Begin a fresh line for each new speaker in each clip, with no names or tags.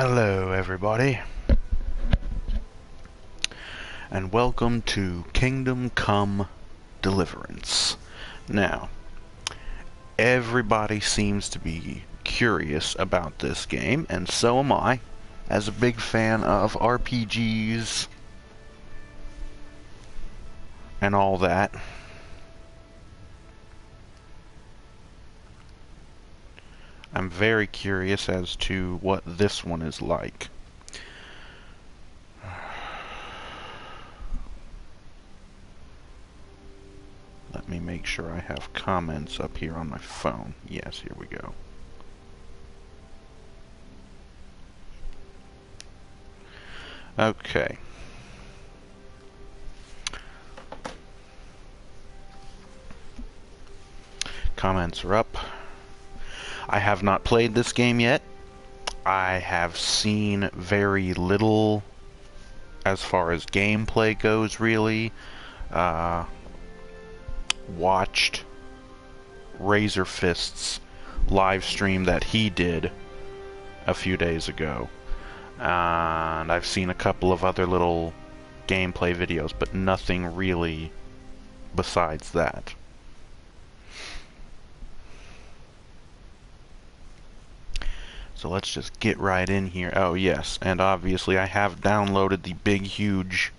Hello everybody, and welcome to Kingdom Come Deliverance. Now, everybody seems to be curious about this game, and so am I, as a big fan of RPGs and all that. I'm very curious as to what this one is like. Let me make sure I have comments up here on my phone. Yes, here we go. Okay. Comments are up. I have not played this game yet. I have seen very little as far as gameplay goes, really. Watched Razor Fist's live stream that he did a few days ago. And I've seen a couple of other little gameplay videos, but nothing really besides that. So let's just get right in here. Oh yes, and obviously I have downloaded the big huge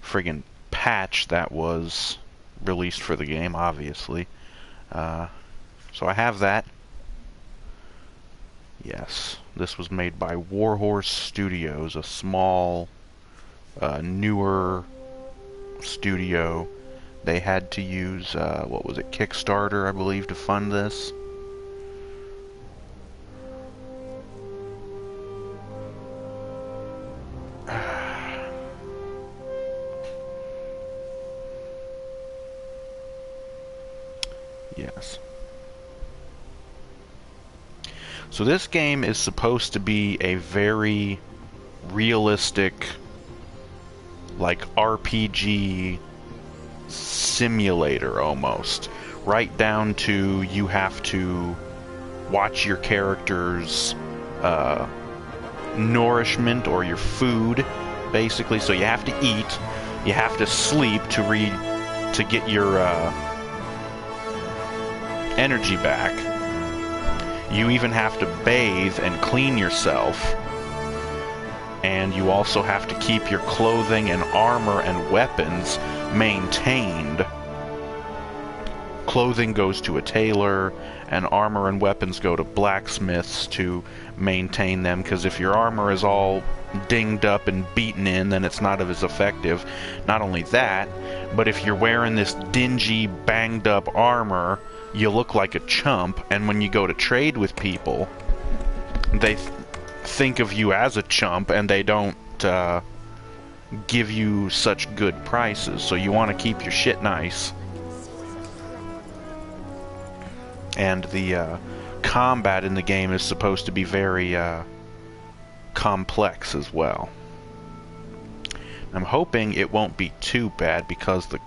friggin' patch that was released for the game, obviously. So I have that. Yes, this was made by Warhorse Studios, a small, newer studio. They had to use, what was it, Kickstarter, I believe, to fund this. Yes. So this game is supposed to be a very realistic, like, RPG simulator almost. Right down to you have to watch your character's nourishment or your food, basically. So you have to eat, you have to sleep to get your energy back. You even have to bathe and clean yourself, and you also have to keep your clothing and armor and weapons maintained. Clothing goes to a tailor, and armor and weapons go to blacksmiths to maintain them, because if your armor is all dinged up and beaten in, then it's not as effective. Not only that, but if you're wearing this dingy, banged up armor, you look like a chump, and when you go to trade with people, they think of you as a chump, and they don't give you such good prices. So you want to keep your shit nice. And the combat in the game is supposed to be very complex as well. I'm hoping it won't be too bad, because the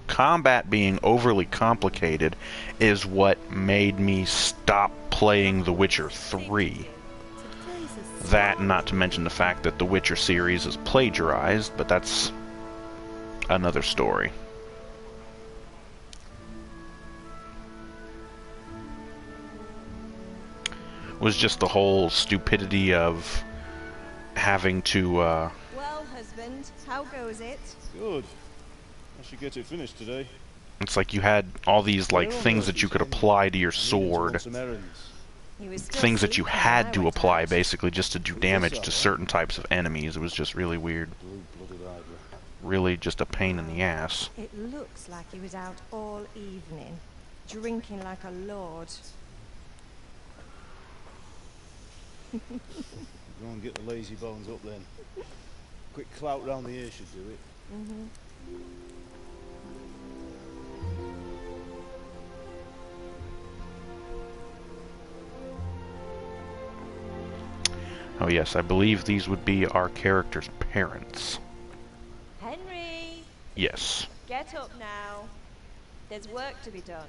combat being overly complicated is what made me stop playing The Witcher 3. That, not to mention the fact that the Witcher series is plagiarized, but that's another story. It was just the whole stupidity of having to,
Well, husband, how goes it?
Good. I should get it finished today.
it's like you had all these, like, things that you could apply to your sword. Things that you had to apply, basically, just to do damage to certain types of enemies. It was just really weird. Really just a pain in the ass.
It looks like he was out all evening, drinking like a lord.
Go and get the lazy bones up then. Quick clout round the ear should do it.
Oh yes, I believe these would be our character's parents.
Henry,
Yes.
get up now. There's work to be done.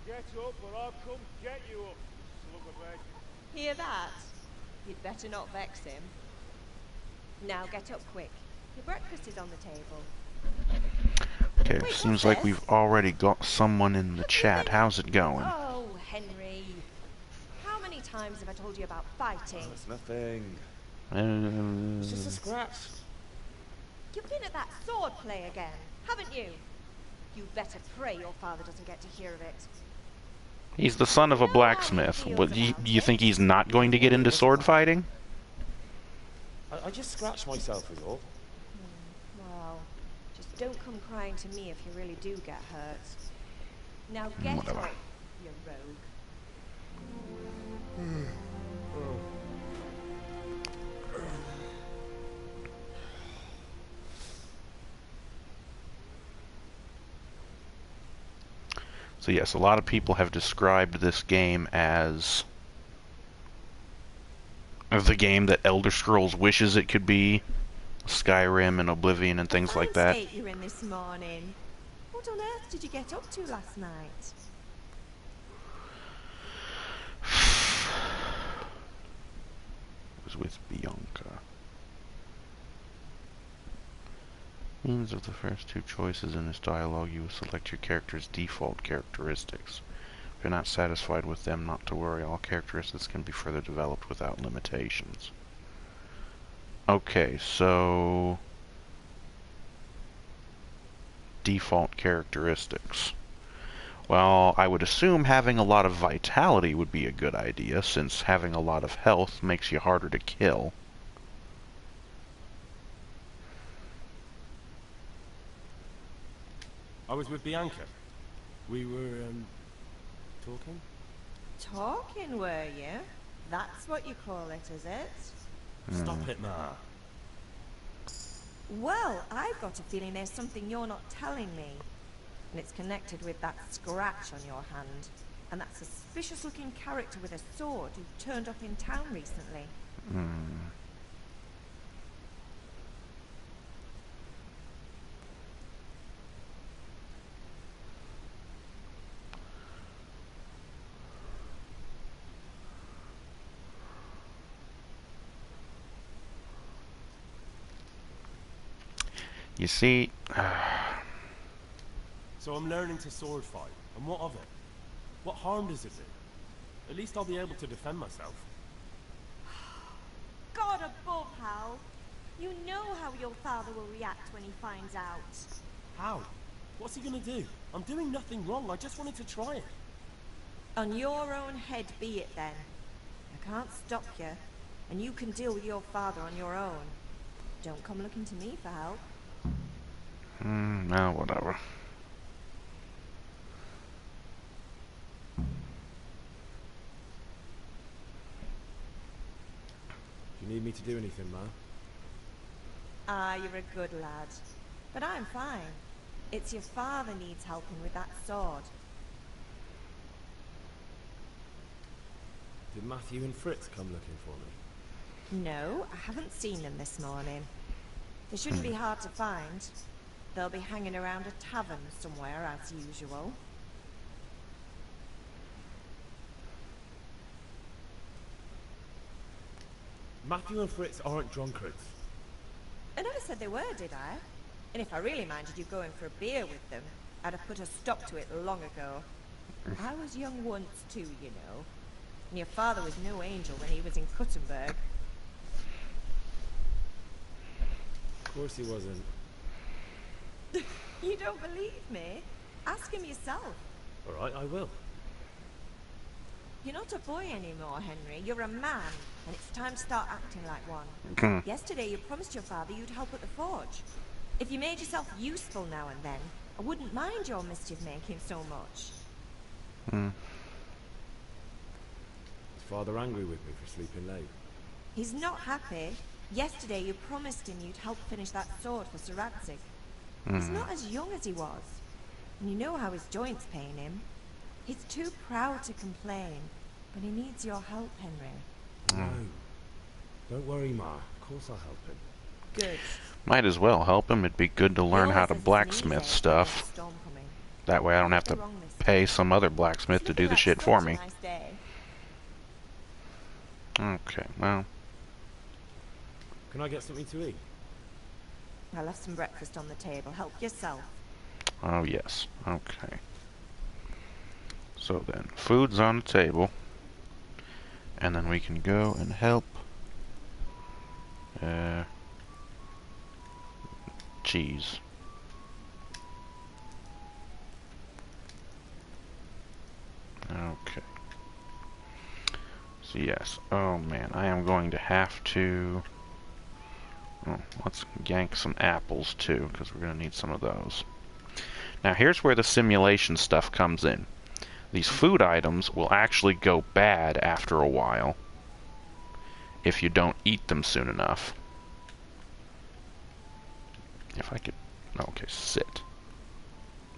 Get up or I'll come get you up, slug of egg.
Hear that? You'd better not vex him. Now get up quick. Your breakfast is on the table.
Okay,
Wait,
seems
what's
like
this?
we've already got someone in the
What do you
chat.
think?
How's it going?
Oh, Henry. How many times have I told you about fighting?
It's nothing. It's just a scratch.
You've been at that sword play again, haven't you? You better pray your father doesn't get to hear of it.
He's the son of a
You know how he
blacksmith.
feels
What, you
about
think
it.
he's not going to get into sword fighting?
I just scratched myself is all.
Well, just don't come crying to me if you really do get hurt. Now get
Whatever.
up, you rogue.
So yes, a lot of people have described this game as the game that Elder Scrolls wishes it could be. Skyrim and Oblivion and things like that.
Fine state you're in this morning. What on earth did you get up to last night?
Was with Bianca. Means of the first two choices in this dialogue, you will select your character's default characteristics. If you're not satisfied with them, not to worry. All characteristics can be further developed without limitations. Okay, so default characteristics. Well, I would assume having a lot of vitality would be a good idea, since having a lot of health makes you harder to kill.
I was with Bianca. We were, talking?
Talking, were you? That's what you call it, is it?
Stop it, Ma.
Well, I've got a feeling there's something you're not telling me. And it's connected with that scratch on your hand. And that suspicious-looking character with a sword who turned up in town recently.
You see,
So I'm learning to sword fight. And what of it? What harm does it do? At least I'll be able to defend myself.
God above, Hal! You know how your father will react when he finds out.
How? What's he gonna do? I'm doing nothing wrong. I just wanted to try it.
On your own head be it then. I can't stop you, and you can deal with your father on your own. Don't come looking to me for help.
no, whatever.
Do you need me to do anything, Ma?
Ah, you're a good lad. But I'm fine. It's your father needs helping with that sword.
Did Matthew and Fritz come looking for me?
No, I haven't seen them this morning. They shouldn't be hard to find. They'll be hanging around a tavern somewhere, as usual.
Matthew and Fritz aren't drunkards.
I never said they were, did I? And if I really minded you going for a beer with them, I'd have put a stop to it long ago. I was young once too, you know. And your father was no angel when he was in Kuttenberg.
Of course he wasn't.
You don't believe me? Ask him yourself.
All right, I will.
You're not a boy anymore, Henry. You're a man, and it's time to start acting like one. Yesterday you promised your father you'd help at the forge. If you made yourself useful now and then, I wouldn't mind your mischief-making so much.
Is Father angry with me for sleeping late?
He's not happy. Yesterday you promised him you'd help finish that sword for Sir Radzig. He's not as young as he was. And you know how his joints pain him. He's too proud to complain, but he needs your help, Henry.
No. Don't worry, Ma. Of course I'll help him.
Good.
Might as well help him. It'd be good to learn
He
how
always
to
has his knees
blacksmith
out when there's
stuff.
a storm coming.
That way I don't have to
Wrong this
pay some other blacksmith to do the shit for me.
Nice day.
Okay, well,
Can I get something to eat?
I left some breakfast on the table. Help yourself.
oh yes, okay. So then, food's on the table, and then we can go and help. Cheese. Okay. So yes, oh man, I am going to have to... Oh, let's yank some apples too, because we're going to need some of those. Now here's where the simulation stuff comes in. These food items will actually go bad after a while if you don't eat them soon enough. If I could... Okay, sit.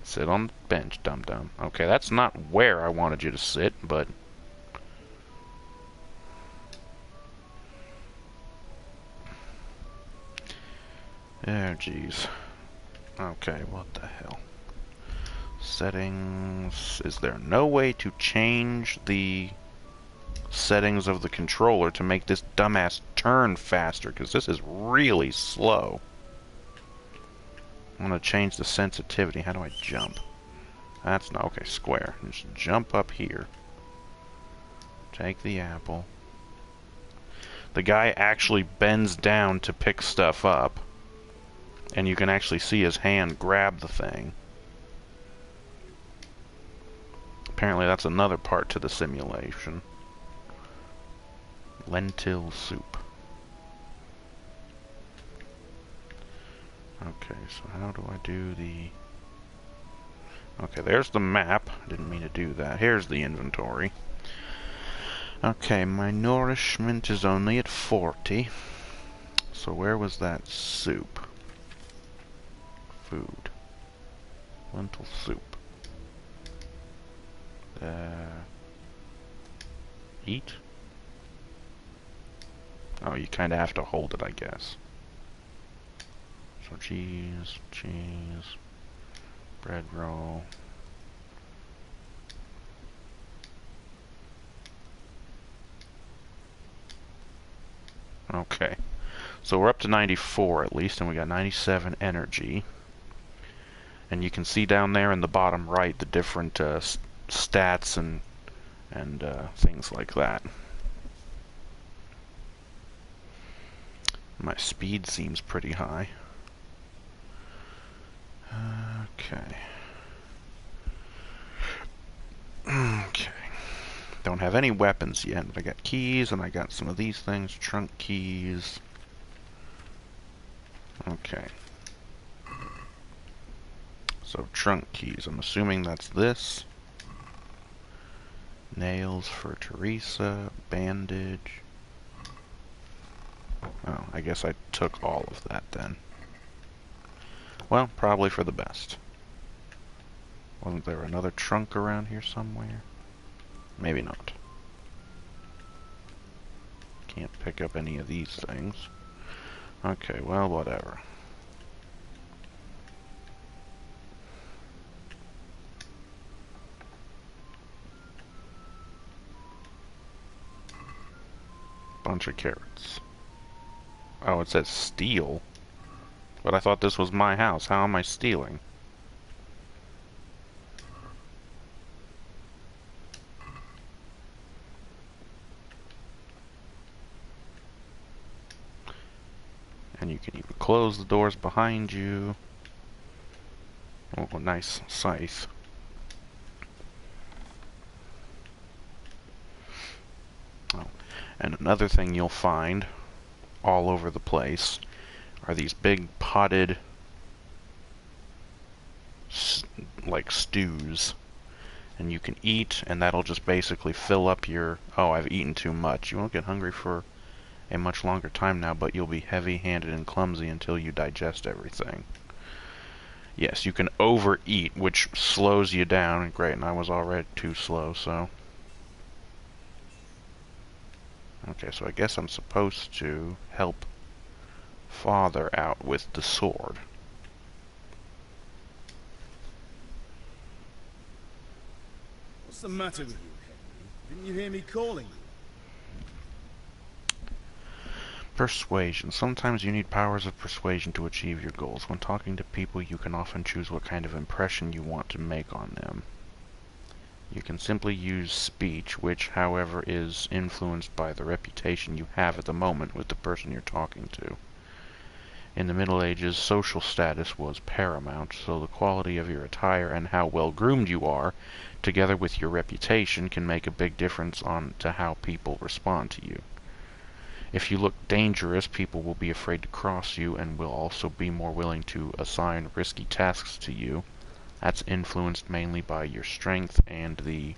Sit on the bench, dum-dum. Okay, that's not where I wanted you to sit, but... Oh, jeez. Okay, what the hell? Settings... Is there no way to change the settings of the controller to make this dumbass turn faster? Because this is really slow. I'm going to change the sensitivity. How do I jump? That's not... Okay, square. Just jump up here. Take the apple. The guy actually bends down to pick stuff up. And you can actually see his hand grab the thing. Apparently that's another part to the simulation. Lentil soup. Okay, so how do I do the... Okay, there's the map. Didn't mean to do that. Here's the inventory. Okay, my nourishment is only at 40. So where was that soup? Food. Lentil soup. Eat? Oh, you kind of have to hold it, I guess. So cheese, bread roll. Okay. So we're up to 94 at least, and we got 97 energy. And you can see down there in the bottom right the different stats and things like that. My speed seems pretty high. Okay. Okay. Don't have any weapons yet, but I got keys, and I got some of these things. Trunk keys. Okay. So, trunk keys. I'm assuming that's this. Nails for Teresa. Bandage. Oh, I guess I took all of that then. Well, probably for the best. Wasn't there another trunk around here somewhere? Maybe not. Can't pick up any of these things. Okay, well, whatever. Bunch of carrots. Oh, it says steal. But I thought this was my house. How am I stealing? And you can even close the doors behind you. Oh, nice scythe. Oh, and another thing you'll find all over the place are these big potted like stews, and you can eat, and that'll just basically fill up your... Oh, I've eaten too much. You won't get hungry for a much longer time now, but you'll be heavy-handed and clumsy until you digest everything. Yes, you can overeat, which slows you down. Great, and I was already too slow, so... Okay, so I guess I'm supposed to help Father out with the sword.
What's the matter with you, Henry? Didn't you hear me calling you?
Persuasion. Sometimes you need powers of persuasion to achieve your goals. When talking to people, you can often choose what kind of impression you want to make on them. You can simply use speech, which, however, is influenced by the reputation you have at the moment with the person you're talking to. In the Middle Ages, social status was paramount, so the quality of your attire and how well groomed you are, together with your reputation, can make a big difference to how people respond to you. If you look dangerous, people will be afraid to cross you and will also be more willing to assign risky tasks to you. That's influenced mainly by your strength and the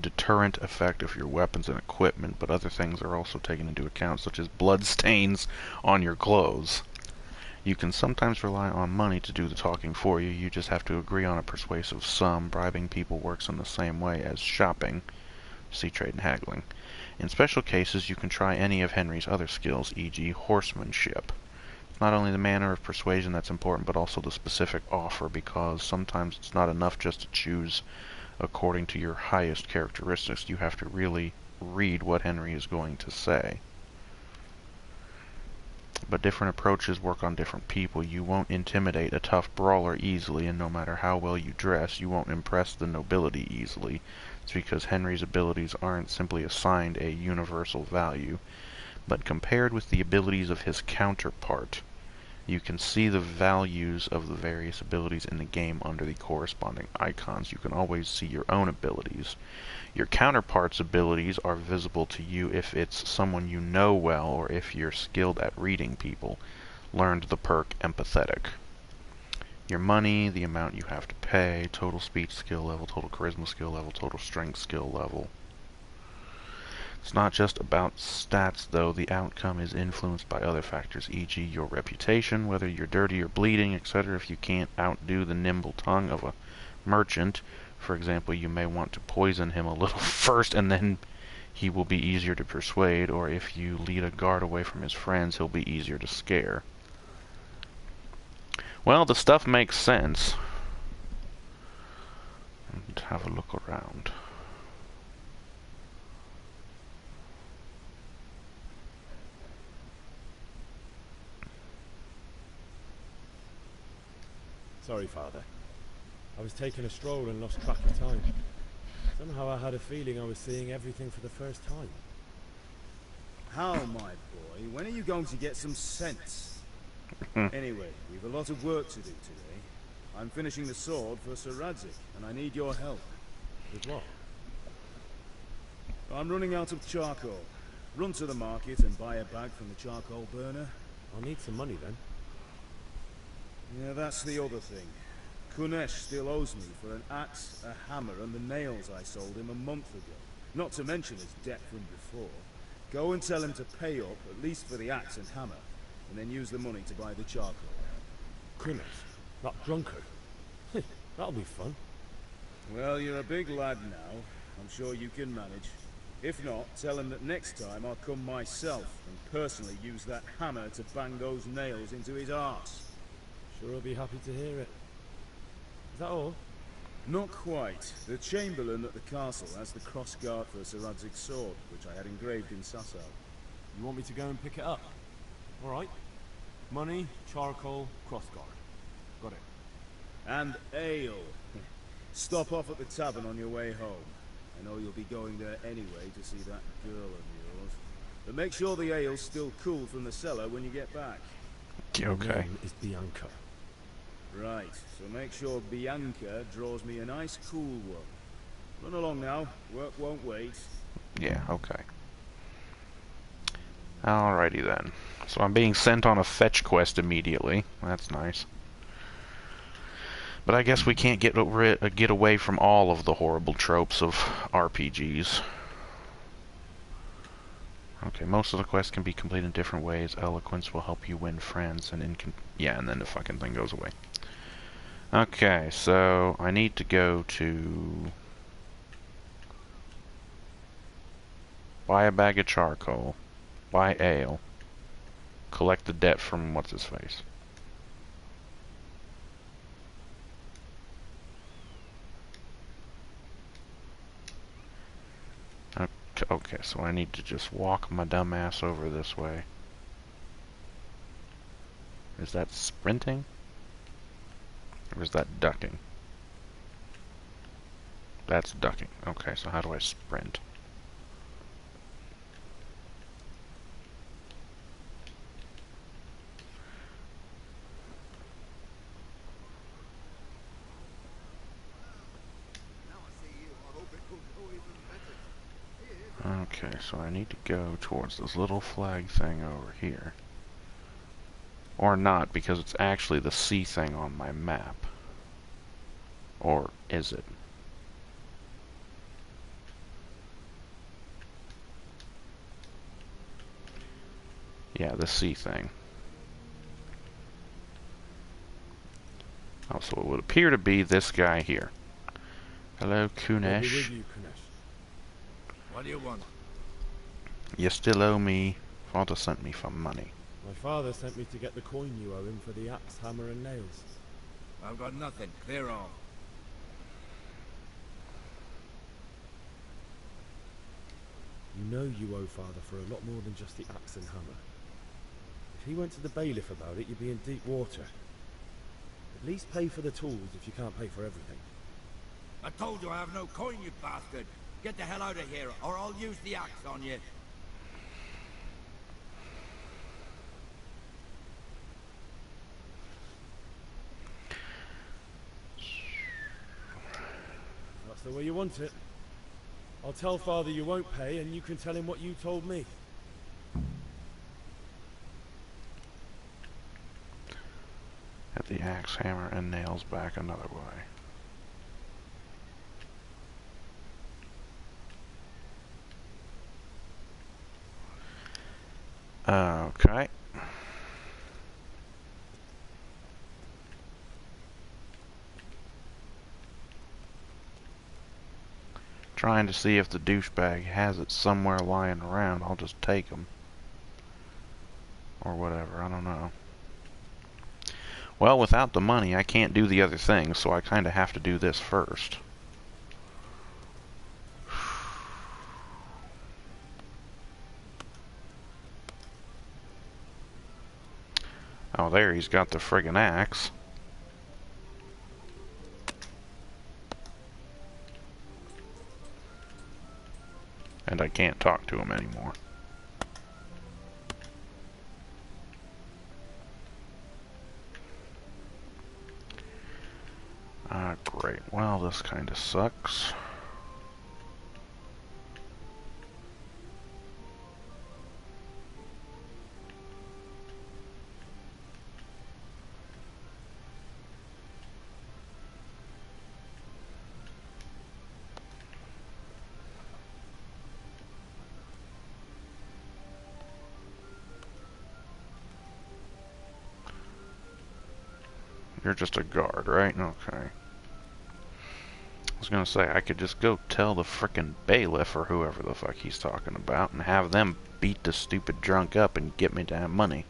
deterrent effect of your weapons and equipment, but other things are also taken into account, such as blood stains on your clothes. You can sometimes rely on money to do the talking for you. You just have to agree on a persuasive sum. Bribing people works in the same way as shopping. See trade and haggling. In special cases, you can try any of Henry's other skills, e.g. horsemanship. It's not only the manner of persuasion that's important, but also the specific offer, because sometimes it's not enough just to choose according to your highest characteristics. You have to really read what Henry is going to say. But different approaches work on different people. You won't intimidate a tough brawler easily, and no matter how well you dress, you won't impress the nobility easily. It's because Henry's abilities aren't simply assigned a universal value, but compared with the abilities of his counterpart. You can see the values of the various abilities in the game under the corresponding icons. You can always see your own abilities. Your counterpart's abilities are visible to you if it's someone you know well, or if you're skilled at reading people. Learned the perk empathetic. Your money, the amount you have to pay, total speech skill level, total charisma skill level, total strength skill level. It's not just about stats, though. The outcome is influenced by other factors, e.g. your reputation, whether you're dirty or bleeding, etc. If you can't outdo the nimble tongue of a merchant, for example, you may want to poison him a little first, and then he will be easier to persuade, or if you lead a guard away from his friends, he'll be easier to scare. Well, the stuff makes sense. And have a look around.
Sorry, Father. I was taking a stroll and lost track of time. Somehow I had a feeling I was seeing everything for the first time.
How, my boy? When are you going to get some sense? Anyway, we've a lot of work to do today. I'm finishing the sword for Sir Radzik, and I need your help.
With what?
I'm running out of charcoal. Run to the market and buy a bag from the charcoal burner.
I'll need some money then.
Yeah, that's the other thing. Kunesh still owes me for an axe, a hammer, and the nails I sold him a month ago. Not to mention his debt from before. Go and tell him to pay up, at least for the axe and hammer, and then use the money to buy the charcoal.
Kunesh? That drunkard? That'll be fun.
Well, you're a big lad now. I'm sure you can manage. If not, tell him that next time I'll come myself and personally use that hammer to bang those nails into his arse.
Sure I'll be happy to hear it. Is that all?
Not quite. The Chamberlain at the castle has the cross-guard for Sir Radzig's sword, which I had engraved in Sasau.
You want me to go and pick it up? Alright. Money, charcoal, crossguard. Got it.
And ale. Stop off at the tavern on your way home. I know you'll be going there anyway to see that girl of yours. But make sure the ale's still cool from the cellar when you get back.
Okay.
Her name is Bianca.
Right, so make sure Bianca draws me a nice cool one. Run along now, work won't wait.
Yeah, okay. Alrighty then. So I'm being sent on a fetch quest immediately. That's nice. But I guess we can't get away from all of the horrible tropes of RPGs. Okay, most of the quests can be completed in different ways. Eloquence will help you win friends, and yeah, and then the fucking thing goes away. Okay, so I need to go to buy a bag of charcoal, buy ale, collect the debt from what's his face. Okay, so I need to just walk my dumb ass over this way. Is that sprinting? Or is that ducking? That's ducking. Okay, so how do I sprint? Okay, so I need to go towards this little flag thing over here. Or not, because it's actually the C thing on my map. Or is it? Yeah, the C thing. Oh, so it would appear to be this guy here. Hello,
I'll be
Kunesh.
with you, Kunesh.
What do you want?
You still owe me. Father sent me for money.
My father sent me to get the coin you owe him for the axe, hammer, and nails.
I've got nothing. Clear off.
You know you owe father for a lot more than just the axe and hammer. If he went to the bailiff about it, you'd be in deep water. At least pay for the tools if you can't pay for everything.
I told you I have no coin, you bastard. Get the hell out of here, or I'll use the axe on you.
That's the way you want it. I'll tell father you won't pay, and you can tell him what you told me.
Get the axe, hammer, and nails back another way. Okay. Trying to see if the douchebag has it somewhere lying around. I'll just take him. Or whatever, I don't know. Well, without the money, I can't do the other thing, so I kind of have to do this first. Oh, there he's got the friggin' axe. And I can't talk to him anymore. Ah, great. Well, this kind of sucks. You're just a guard, right? Okay. I was gonna say, I could just go tell the frickin' bailiff or whoever the fuck he's talking about and have them beat the stupid drunk up and get me damn money.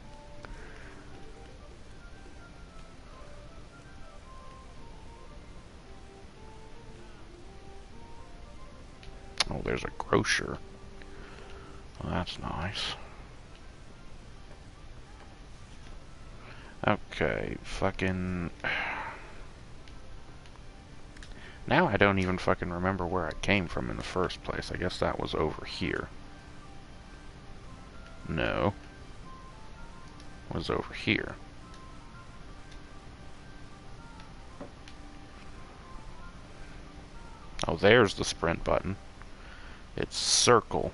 Oh, there's a grocer. Well, that's nice. Okay, fucking... Now I don't even fucking remember where I came from in the first place. I guess that was over here. No. It was over here. Oh, there's the sprint button. It's circle.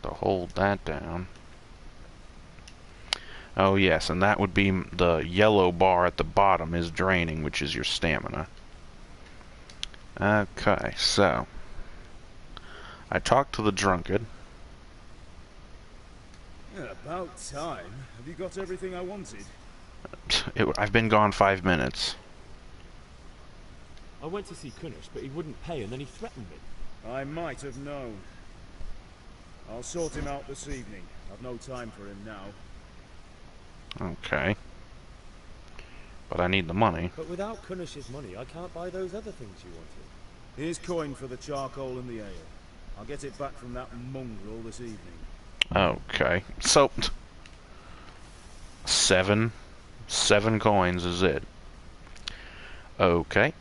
To hold that down. Oh yes, and that would be the yellow bar at the bottom is draining, which is your stamina. Okay, so I talked to the drunkard.
Yeah, about time. Have you got everything I wanted?
I've been gone 5 minutes.
I went to see Kunesh, but he wouldn't pay, and then he threatened me.
I might have known. I'll sort him out this evening. I've no time for him now.
Okay. But I need the money.
But without Kunesh's money, I can't buy those other things you wanted.
Here's coin for the charcoal and the ale. I'll get it back from that mongrel this evening.
Okay. So, 7 coins is it. Okay.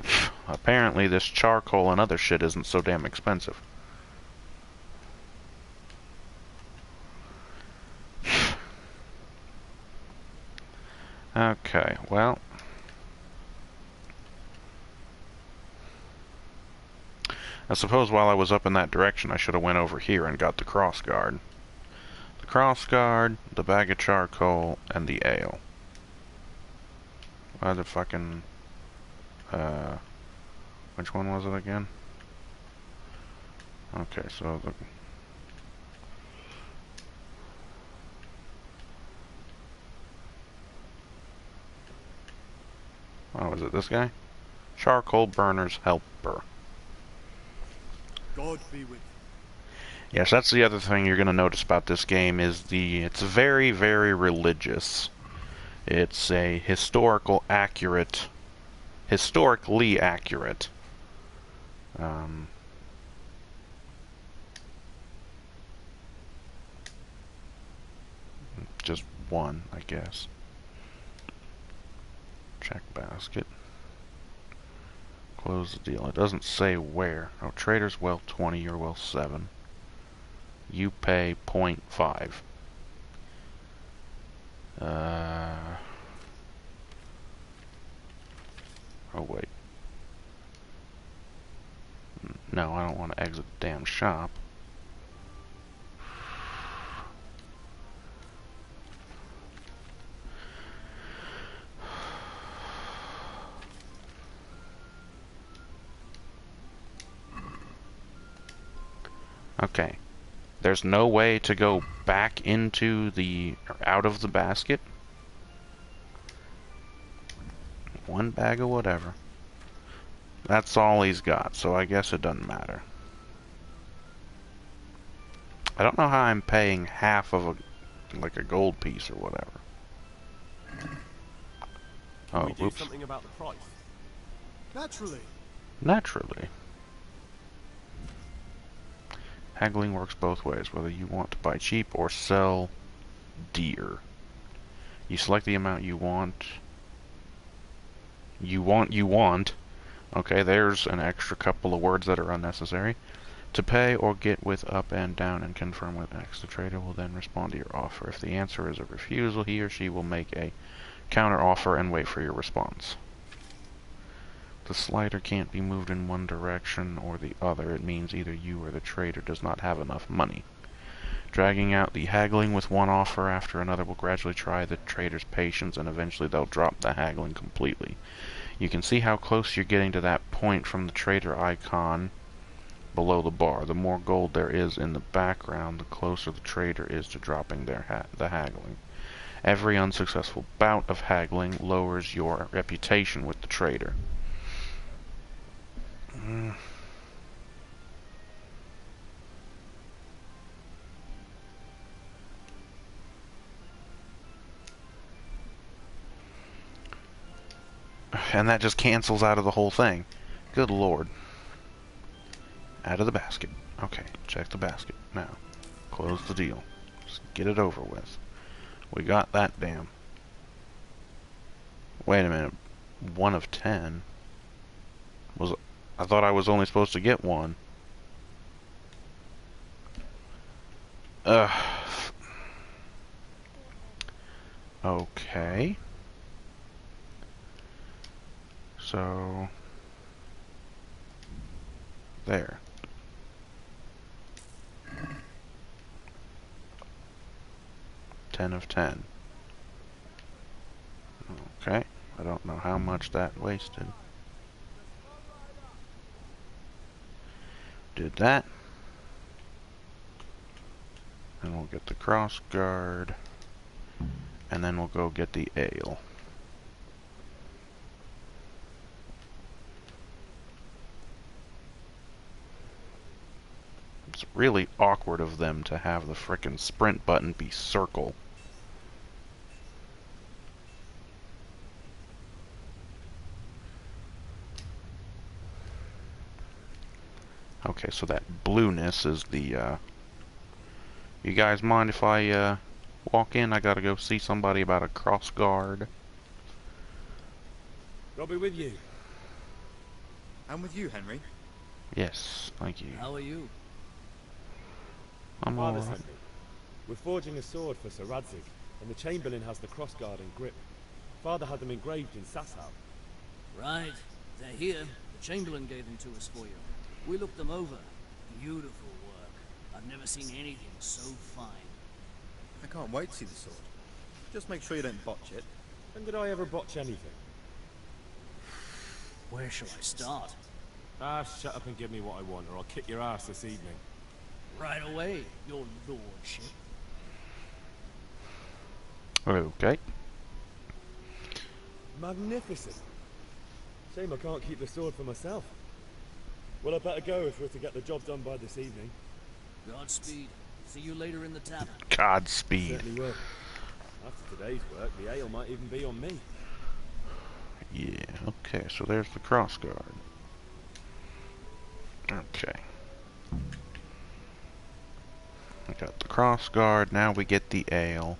Apparently this charcoal and other shit isn't so damn expensive. Okay, well. I suppose while I was up in that direction I should have went over here and got the cross guard. The cross guard, the bag of charcoal, and the ale. Why the fucking... which one was it again? Okay, so the... Oh, is it this guy? Charcoal burner's helper.
God be with you.
Yes, that's the other thing you're going to notice about this game is it's very, very religious. It's a historically accurate. Just one, I guess. Check basket. Close the deal. It doesn't say where. Oh, trader's well 20, you're well 7. You pay 0.5. Oh, wait. No, I don't want to exit the damn shop. Okay. There's no way to go back into out of the basket. One bag of whatever. That's all he's got, so I guess it doesn't matter. I don't know how I'm paying half of like a gold piece or whatever.
Can we do
oops.
something about the price?
Naturally.
Naturally. Haggling works both ways, whether you want to buy cheap or sell dear. You select the amount you want. You want. Okay, there's an extra couple of words that are unnecessary. To pay or get with up and down and confirm with X. The trader will then respond to your offer. If the answer is a refusal, he or she will make a counter offer and wait for your response. The slider can't be moved in one direction or the other. It means either you or the trader does not have enough money. Dragging out the haggling with one offer after another will gradually try the trader's patience, and eventually they'll drop the haggling completely. You can see how close you're getting to that point from the trader icon below the bar. The more gold there is in the background, the closer the trader is to dropping the haggling. Every unsuccessful bout of haggling lowers your reputation with the trader. And that just cancels out of the whole thing. Good lord. Out of the basket. Okay, check the basket. Now, close the deal. Just get it over with. We got that damn. Wait a minute. 1 of 10? I thought I was only supposed to get 1. Ugh. Okay. So... there. Ten of 10. Okay. I don't know how much that wasted. Did that. And we'll get the cross guard. And then we'll go get the ale. It's really awkward of them to have the frickin' sprint button be circle. Okay, so that blueness is the, You guys mind if I, walk in? I gotta go see somebody about a cross guard.
I'll be with you.
I'm with you, Henry.
Yes, thank you.
How are you?
I'm
Father
alright.
sent me. We're forging a sword for Sir Radzig, and the Chamberlain has the crossguard and grip. Father had them engraved in Sasau.
Right. They're here. The Chamberlain gave them to us for you. We looked them over. Beautiful work. I've never seen anything so fine.
I can't wait to see the sword. Just make sure you don't botch it.
When did I ever botch anything?
Where shall I start?
Ah, shut up and give me what I want, or I'll kick your ass this evening.
Right away, your lordship.
Okay.
Magnificent. Shame I can't keep the sword for myself. Well, I better go if we're to get the job done by this evening.
Godspeed. See you later in the tavern.
Godspeed.
Certainly will. After today's work, the ale might even be on me.
Yeah, okay, so there's the cross guard. Okay. We got the cross guard, now we get the ale.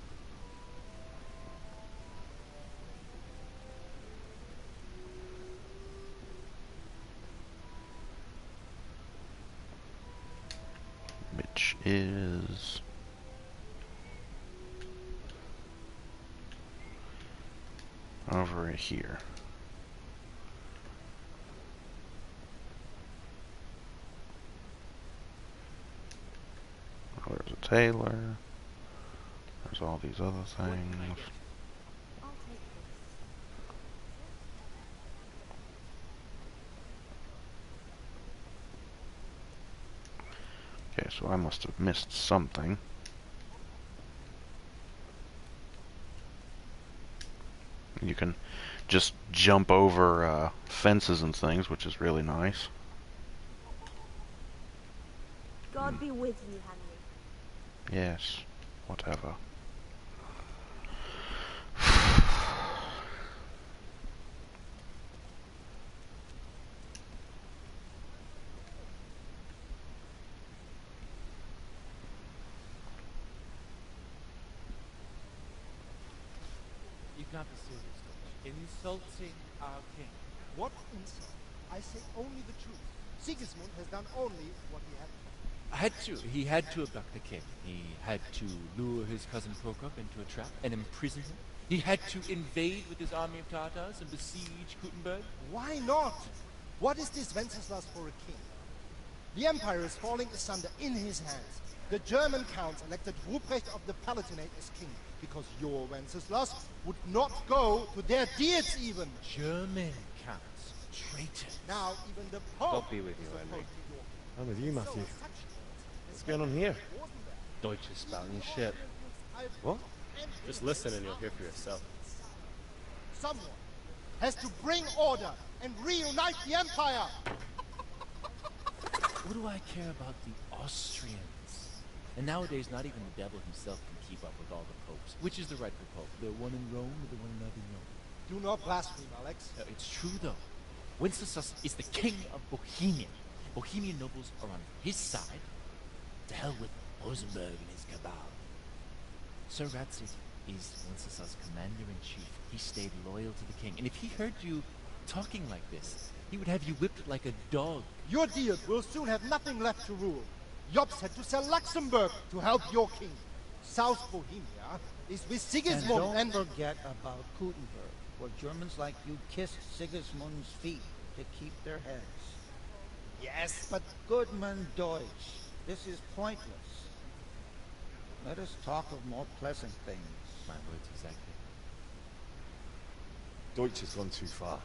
Which is over here. Oh, there's a tailor. There's all these other things.
I'll take this.
Okay, so I must have missed something. You can just jump over fences and things, which is really nice.
God be with you, Henry.
Yes, whatever.
You can't be serious, Dutch. Insulting our king.
What insult? I say only the truth. Sigismund has done only what he had to.
He had to abduct the king. He had to lure his cousin Prokop into a trap and imprison him. He had to invade with his army of Tartars and besiege Gutenberg.
Why not? What is this Wenceslas for a king? The empire is falling asunder in his hands. The German counts elected Ruprecht of the Palatinate as king because your Wenceslas would not go to their deeds even.
German counts. Traitor.
Now even the Pope
God be with you,
is
Henry.
opposed to your king.
I'm with you, Matthew.
So such
What's going on here?
Deutsch is spouting shit.
What?
Just
listen and you'll hear for yourself.
Someone has to bring order and reunite the empire.
What do I care about the Austrians? And nowadays, not even the devil himself can keep up with all the popes. Which is the rightful pope? The one in Rome or the one in Avignon?
Do not blaspheme, Alex.
It's true, though. Wenceslas is the king of Bohemia. Bohemian nobles are on his side. To hell with Rosenberg and his cabal. Sir Radzig is Wenceslas' commander-in-chief. He stayed loyal to the king. And if he heard you talking like this, he would have you whipped like a dog.
Your dear will soon have nothing left to rule. Jobst had to sell Luxembourg to help your king. South Bohemia is with Sigismund
and don't forget about Gutenberg, where Germans like you kissed Sigismund's feet to keep their heads.
Yes, but
Goodman Deutsch, this is pointless. Let us talk of more pleasant things.
My words exactly.
Deutsch has gone too far.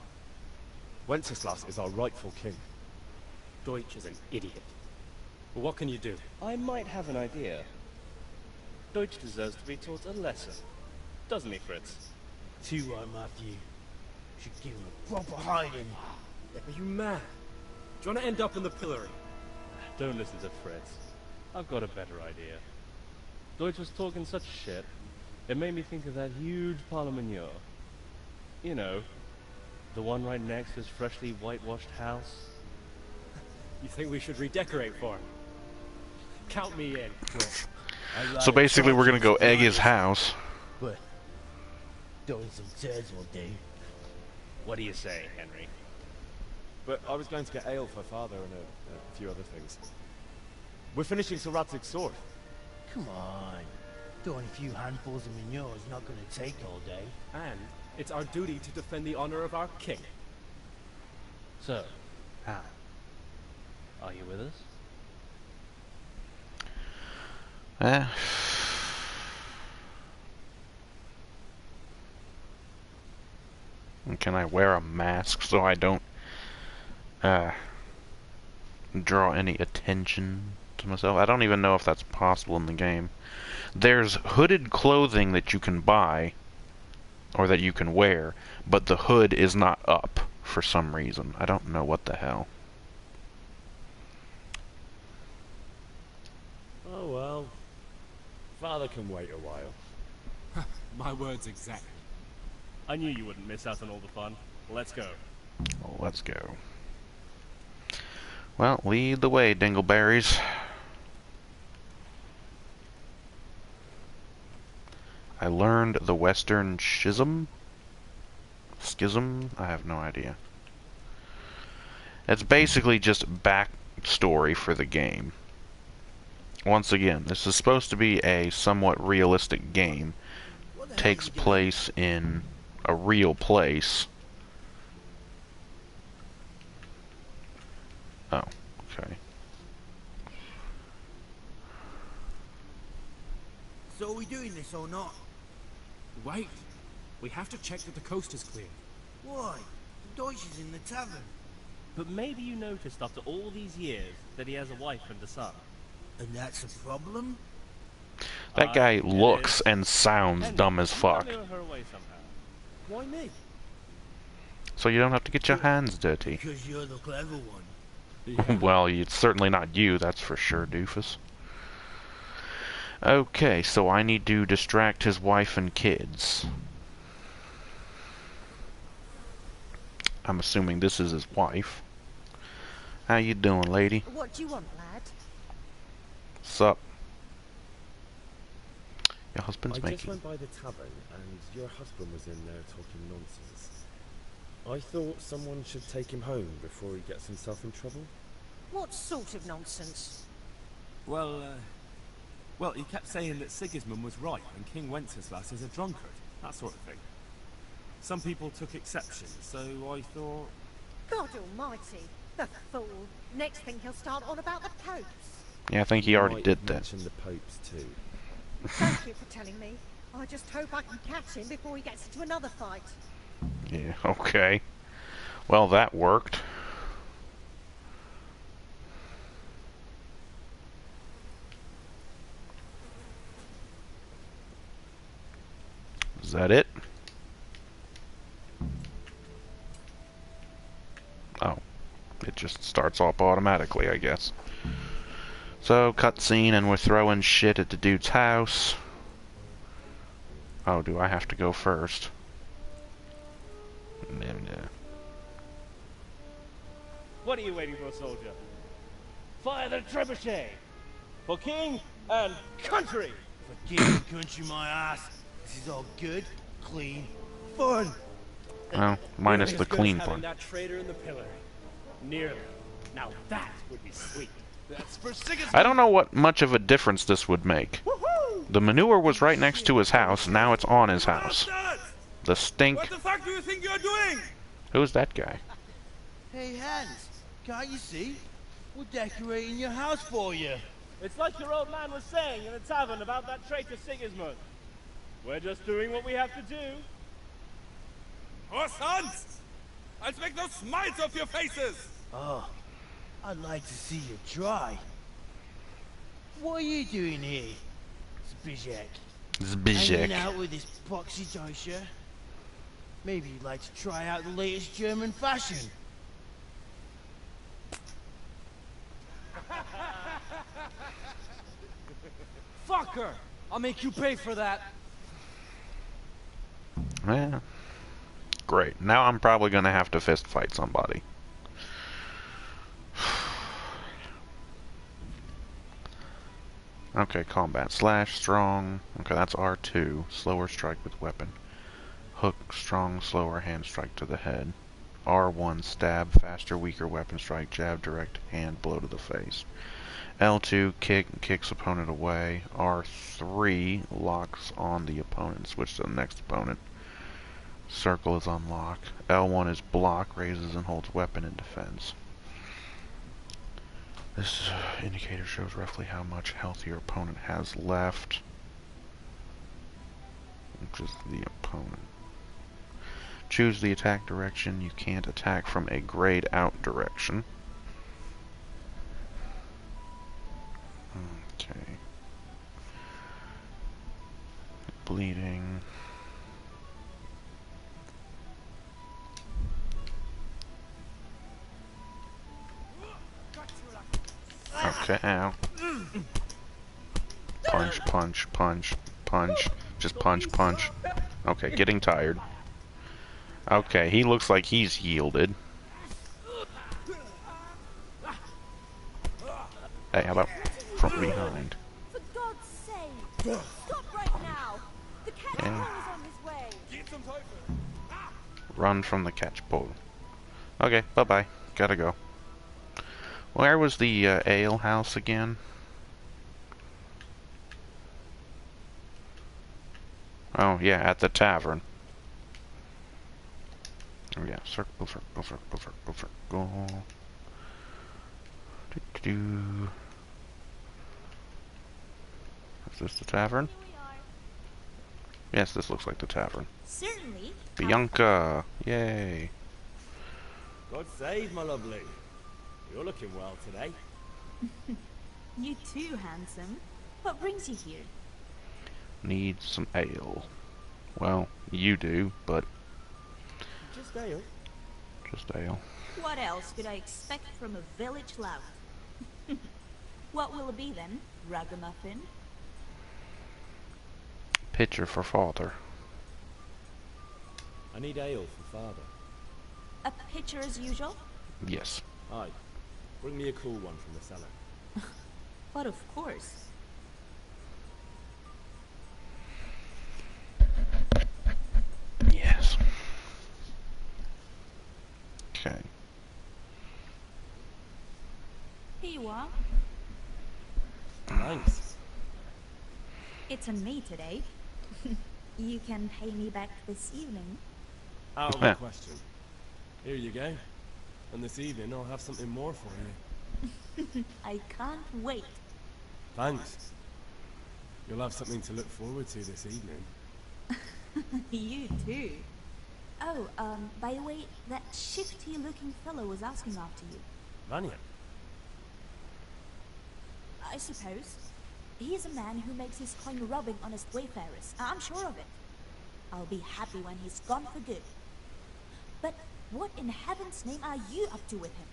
Wenceslas is our rightful king.
Deutsch is an idiot. But what can you do? I might have an idea. Deutsch deserves to be taught a lesson. Doesn't he, Fritz?
Too right, Matthew. Should give him a proper hiding.
Are you mad? Do you want to end up in the pillory? Don't listen to Fritz. I've got a better idea. Deutsch was talking such shit, it made me think of that huge Parlement. You know, the one right next to his freshly whitewashed house.
You think we should redecorate for him? Count me in.
So basically, we're gonna go egg his house.
But throwing some turds will do.
What do you say, Henry?
But I was going to get ale for father and a few other things. We're finishing Sir Radzig's sword.
Come on. Throwing a few handfuls of manure is not going to take all day.
And it's our duty to defend the honor of our king.
So, how? Are you with us?
Can I wear a mask so I don't draw any attention to myself? I don't even know if that's possible in the game. There's hooded clothing that you can buy, or that you can wear, but the hood is not up for some reason. I don't know what the hell.
Oh well. Father can wait a while.
My words exactly.
I knew you wouldn't miss out on all the fun. Let's go.
Well, let's go. Well, lead the way, dingleberries. I learned the Western Schism? Schism? I have no idea. It's basically just backstory for the game. Once again, this is supposed to be a somewhat realistic game. Takes place in a real place. Oh, okay.
So are we doing this or not?
Wait. We have to check that the coast is clear.
Why? The Deutsch is in the tavern.
But maybe you noticed after all these years that he has a wife and a son.
And that's a problem?
That guy looks and sounds dumb as fuck.
Lure her away somehow.
Why me?
So you don't have to get your hands dirty.
Because you're the clever one.
Well, it's certainly not you, that's for sure, doofus. Okay, so I need to distract his wife and kids. I'm assuming this is his wife. How you doing, lady?
What do you want, lad?
Sup? Your husband's
I
making...
just went by the tavern and your husband was in there talking nonsense. I thought someone should take him home before he gets himself in trouble.
What sort of nonsense?
Well, he kept saying that Sigismund was right and King Wenceslas is a drunkard, that sort of thing. Some people took exception, so I thought...
God almighty, the fool. Next thing he'll start on about the popes.
Yeah, I think he already did that.
Mention the popes too.
Thank you for telling me. I just hope I can catch him before he gets into another fight.
Yeah, okay. Well, that worked. Is that it? Oh. It just starts off automatically, I guess. So, cutscene, and we're throwing shit at the dude's house. Oh, do I have to go first? No.
What are you waiting for, soldier? Fire the trebuchet! For king and country!
For king and country, my ass. This is all good, clean, fun.
Well, minus the clean part.
Having that traitor in the pillory. Nearly. Now that would be sweet.
That's for Sigismund.
I don't know what much of a difference this would make. The manure was right next to his house, now it's on his house. The stink.
What the fuck do you think you're doing?
Who's that guy?
Hey, Hans, can't you see? We're decorating your house for you.
It's like your old man was saying in the tavern about that traitor Sigismund. We're just doing what we have to do.
Oh, sons! I'll make those smiles off your faces! Oh, I'd like to see you try. What are you doing here, Zbyszek? Hanging out with this boxy Deutscher? Maybe you'd like to try out the latest German fashion.
Fucker! I'll make you pay for that.
Yeah. Great. Now I'm probably gonna have to fist fight somebody. Okay, combat. Slash, strong. Okay, that's R2. Slower strike with weapon. Hook, strong, slower hand strike to the head. R1, stab, faster, weaker weapon strike, jab, direct, hand blow to the face. L2, kick, kicks opponent away. R3, locks on the opponent, switch to the next opponent. Circle is unlocked. L1 is block, raises and holds weapon in defense. This indicator shows roughly how much health your opponent has left. Which is the opponent. Choose the attack direction. You can't attack from a grayed out direction. Okay. Bleeding. Okay, ow. Punch, punch, punch, punch. Just punch, punch. Okay, getting tired. Okay, he looks like he's yielded. Hey, how about from behind?
For God's sake! Stop right now! The catapult is on his way!
Run from the catch pole. Okay, bye-bye. Gotta go. Where was the ale house again? Oh, yeah, at the tavern. Oh, yeah, circle, circle, circle, circle, circle. Do-do-do. Is this the tavern? Yes, this looks like the tavern.
Certainly.
Bianca! Yay!
God save, my lovely. You're looking well today.
You too, handsome. What brings you here?
Need some ale. Well, you do, but...
Just ale.
Just ale.
What else could I expect from a village lout? What will it be then? Ragamuffin?
Pitcher for father.
I need ale for father.
A pitcher as usual?
Yes.
Aye. Bring me a cool one from the cellar.
But of course.
Yes. Okay.
Here you are.
Thanks.
It's on me today. You can pay me back this evening.
Out of the question. Here you go. And this evening I'll have something more for you.
I can't wait.
Thanks. You'll have something to look forward to this evening.
You too. Oh, by the way, that shifty-looking fellow was asking after you.
Vanya?
I suppose. He is a man who makes his coin robbing honest wayfarers. I'm sure of it. I'll be happy when he's gone for good. But what in heaven's name are you up to with him?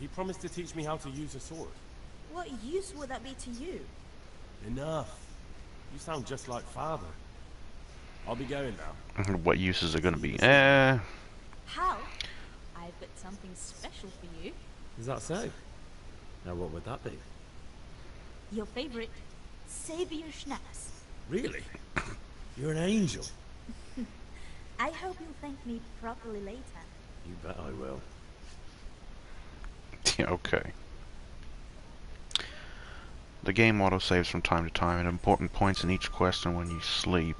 He promised to teach me how to use a sword.
What use would that be to you?
Enough. You sound just like father. I'll be going now.
What use is it going to be?
How? I've got something special for you.
Is that so? Now what would that be?
Your favorite Savior Schnapps.
Really? You're an angel.
I hope you'll thank me properly later.
You bet I will.
Okay. The game autosaves from time to time at important points in each quest and when you sleep.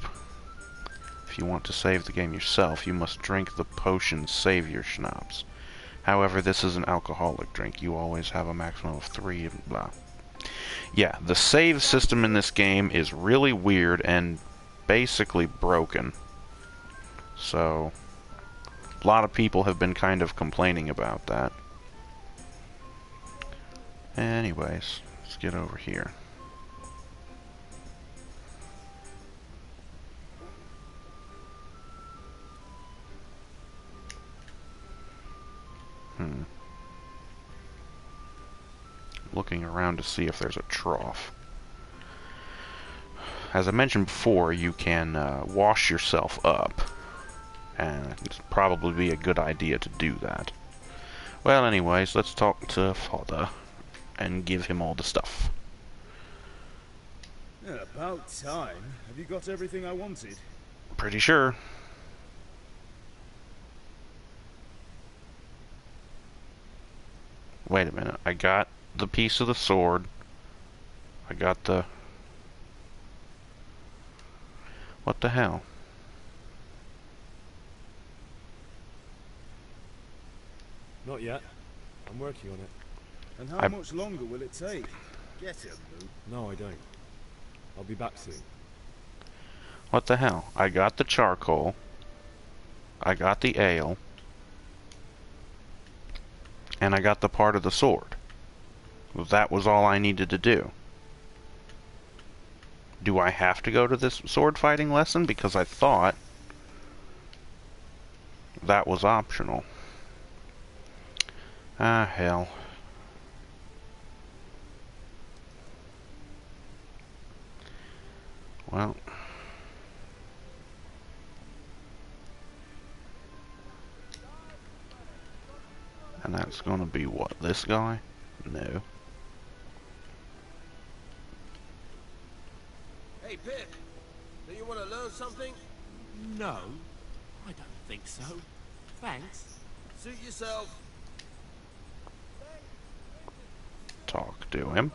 If you want to save the game yourself, you must drink the potion Savior Schnapps. However, this is an alcoholic drink. You always have a maximum of 3 of blah. Yeah, the save system in this game is really weird and basically broken. So, a lot of people have been kind of complaining about that. Anyways, let's get over here. Looking around to see if there's a trough. As I mentioned before, you can wash yourself up. And it'd probably be a good idea to do that. Well, anyways, let's talk to Father and give him all the stuff.
Yeah, about time. Have you got everything I wanted?
Pretty sure. Wait a minute. I got the piece of the sword. I got the... What the hell?
Not yet. I'm working on it.
And how much longer will it take? Get him, Luke.
No, I don't. I'll be back soon.
What the hell? I got the charcoal. I got the ale. And I got the part of the sword. That was all I needed to do. Do I have to go to this sword fighting lesson? Because I thought that was optional. Ah, hell. Well. And that's gonna be what? This guy? No.
Hey, Pip. Do you want to learn something?
No, I don't think so. Thanks.
Suit yourself.
Talk to him.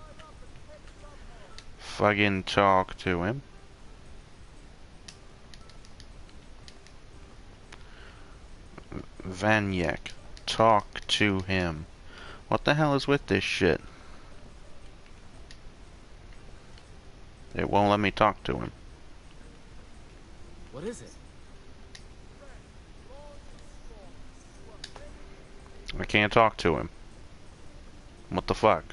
Fucking talk to him. Vanyek. Talk to him. What the hell is with this shit? It won't let me talk to him.
What is it?
I can't talk to him. What the fuck?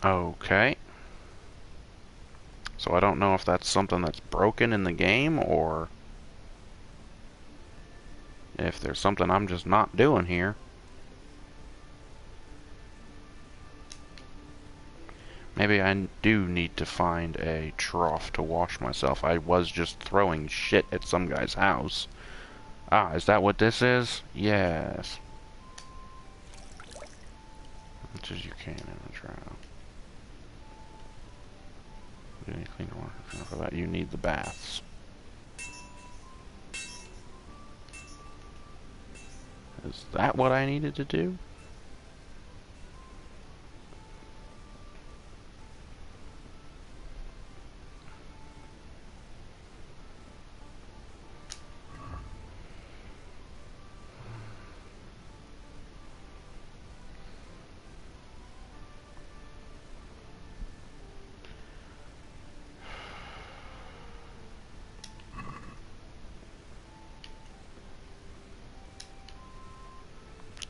Okay. So I don't know if that's something that's broken in the game, or if there's something I'm just not doing here. Maybe I do need to find a trough to wash myself. I was just throwing shit at some guy's house. Ah, is that what this is? Yes. Much as you can in a trial. Clean water. For that you need the baths. Is that what I needed to do?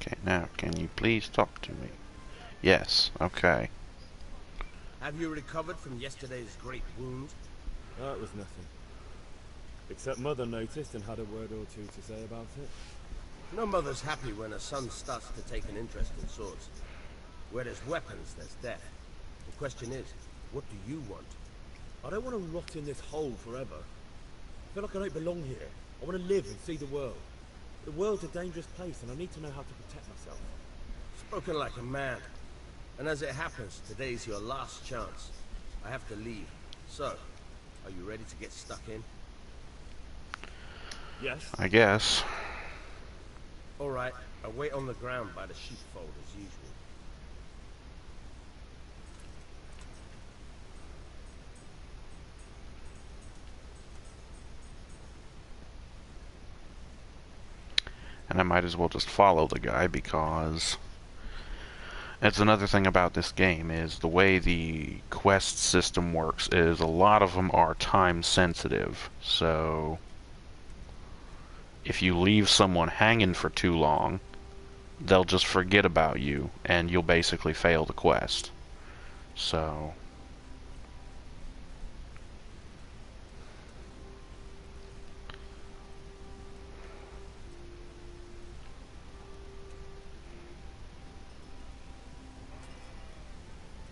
Okay, now, can you please talk to me? Yes, okay.
Have you recovered from yesterday's great wound?
That was nothing. Except Mother noticed and had a word or two to say about it.
No mother's happy when her son starts to take an interest in swords. Where there's weapons, there's death. The question is, what do you want?
I don't want to rot in this hole forever. I feel like I don't belong here. I want to live and see the world. The world's a dangerous place and I need to know how to protect myself.
Spoken like a man. And as it happens, today's your last chance. I have to leave. So, are you ready to get stuck in?
Yes.
I guess.
Alright, I'll wait on the ground by the sheepfold as usual.
And I might as well just follow the guy, because that's another thing about this game, is the way the quest system works is a lot of them are time sensitive. So if you leave someone hanging for too long, they'll just forget about you and you'll basically fail the quest. So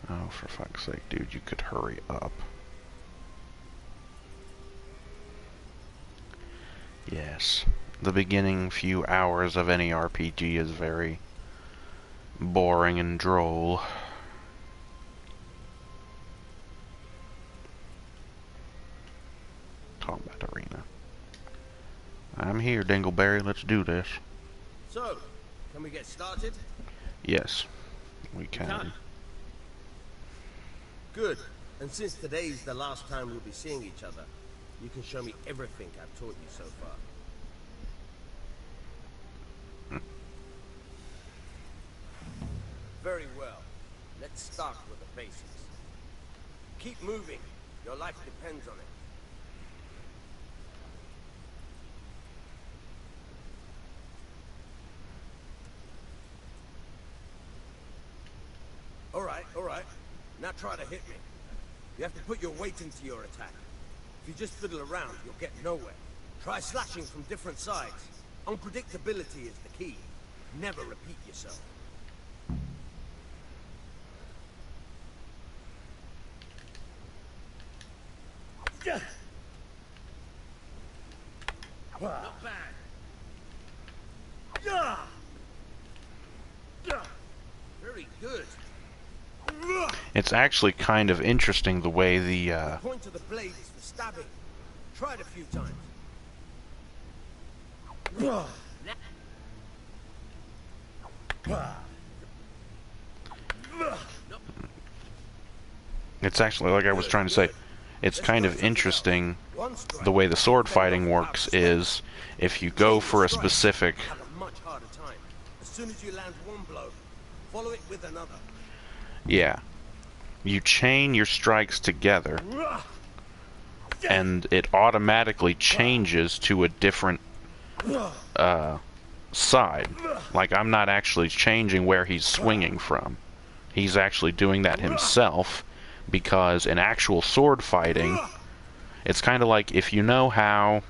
oh, for fuck's sake, dude, you could hurry up. Yes. The beginning few hours of any RPG is very boring and droll. Combat arena. I'm here, Dingleberry. Let's do this.
So, can we get started?
Yes, we can.
Good. And since today's the last time we'll be seeing each other, you can show me everything I've taught you so far. Very well. Let's start with the basics. Keep moving. Your life depends on it. All right. Now try to hit me. You have to put your weight into your attack. If you just fiddle around, you'll get nowhere. Try slashing from different sides. Unpredictability is the key. Never repeat yourself. Not bad. Very good.
It's actually kind of interesting the way the
Point of the blade is for stabbing. Try it a few times.
It's actually, like I was trying to say, it's kind of interesting the way the sword fighting works is if you go for a specific...
Have a much harder time. As soon as you land one blow, follow it with another.
Yeah. You chain your strikes together, and it automatically changes to a different side. Like, I'm not actually changing where he's swinging from. He's actually doing that himself, because in actual sword fighting, it's kind of like, if you know how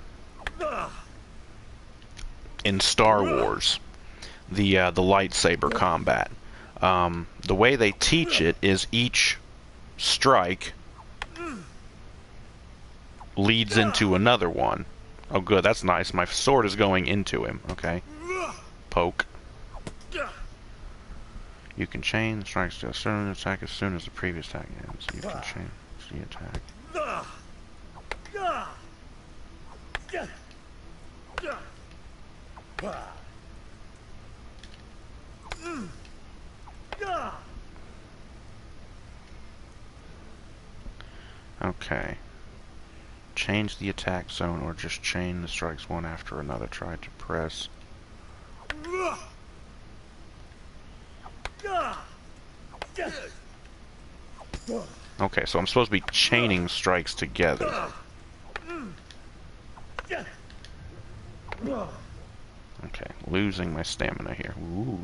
in Star Wars, the lightsaber combat, the way they teach it is each strike leads into another one. Oh good, that's nice. My sword is going into him. Okay. Poke. You can chain the strikes to a certain attack as soon as the previous attack ends. You can change the attack. Okay. Change the attack zone or just chain the strikes one after another. Try to press. Okay, so I'm supposed to be chaining strikes together. Okay, losing my stamina here. Ooh.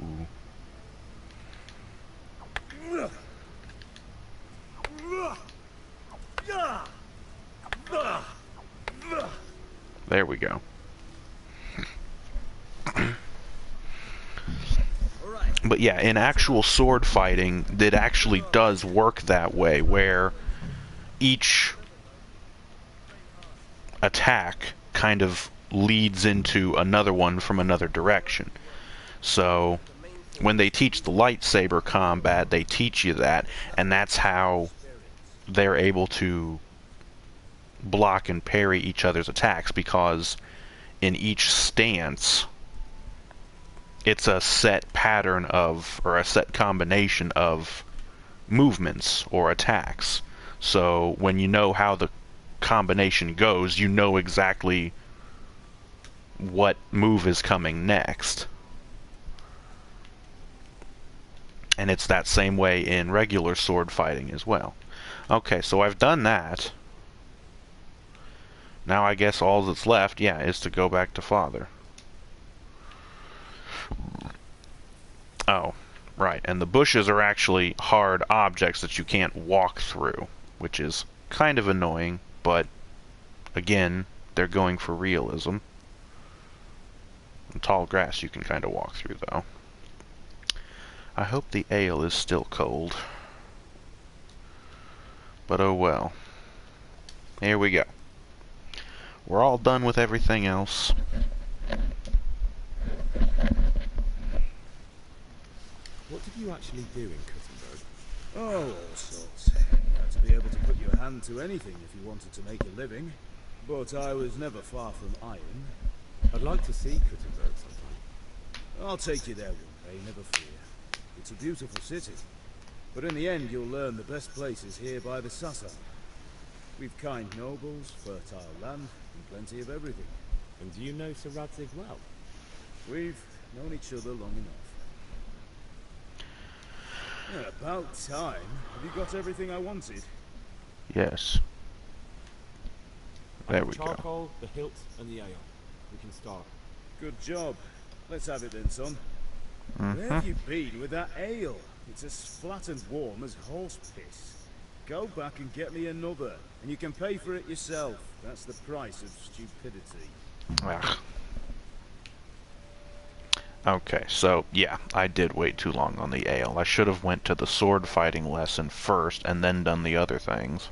There we go. But yeah, in actual sword fighting, it actually does work that way, where each attack kind of leads into another one from another direction. So when they teach the lightsaber combat, they teach you that, and that's how they're able to block and parry each other's attacks, because in each stance it's a set pattern of, or a set combination of movements or attacks. So when you know how the combination goes, you know exactly what move is coming next. And it's that same way in regular sword fighting as well. Okay, so I've done that. Now I guess all that's left, yeah, is to go back to Father. Oh, right, and the bushes are actually hard objects that you can't walk through, which is kind of annoying, but again, they're going for realism. And tall grass you can kind of walk through, though. I hope the ale is still cold. But oh well. Here we go. We're all done with everything else.
What did you actually do in Kuttenberg?
Oh, all sorts. You had to be able to put your hand to anything if you wanted to make a living. But I was never far from iron.
I'd like to see Kuttenberg sometime.
I'll take you there one day, never fear. It's a beautiful city. But in the end, you'll learn the best places here by the Sasau. We've kind nobles, fertile land, and plenty of everything.
And do you know Sir Radzig well?
We've known each other long enough. Yeah, about time. Have you got everything I wanted?
Yes. There we go.
Charcoal, the hilt, and the ale. We can start.
Good job. Let's have it then, son. Where have you been with that ale? It's as flat and warm as horse piss. Go back and get me another, and you can pay for it yourself. That's the price of stupidity.
Ugh. Okay, so yeah, I did wait too long on the ale. I should have went to the sword fighting lesson first and then done the other things.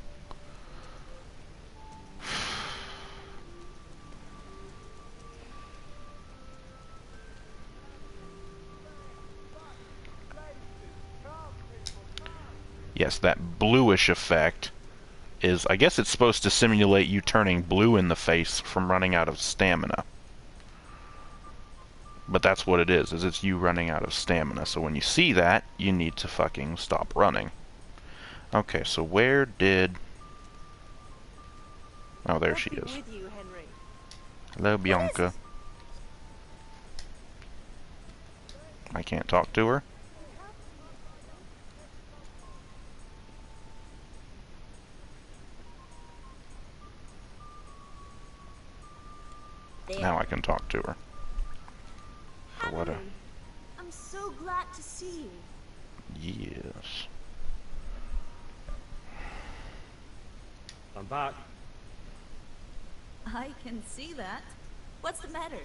Yes, that bluish effect is, I guess it's supposed to simulate you turning blue in the face from running out of stamina. But that's what it is it's you running out of stamina. So when you see that, you need to fucking stop running. Okay, so where did... Oh, there she is.
With you, Henry.
Hello, Bianca. I can't talk to her.
There.
Now I can talk to her. For what a...
I'm so glad to see you.
Yes.
I'm back.
I can see that. What's the matter?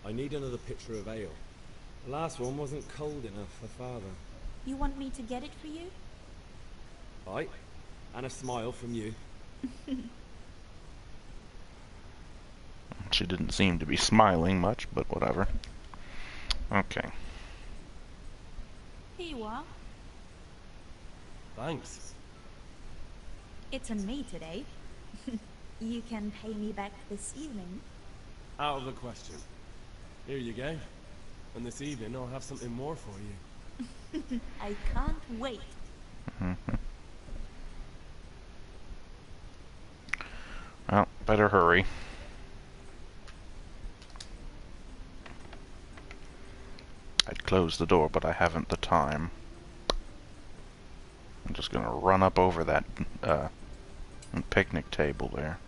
I need another pitcher of ale. The last one wasn't cold enough for Father.
You want me to get it for you?
Right. And a smile from you.
She didn't seem to be smiling much, but whatever. Okay.
Here you are.
Thanks.
It's on me today. You can pay me back this evening.
Out of the question. Here you go. And this evening I'll have something more for you.
I can't wait.
Well, better hurry. I'd close the door, but I haven't the time. I'm just gonna run up over that picnic table there.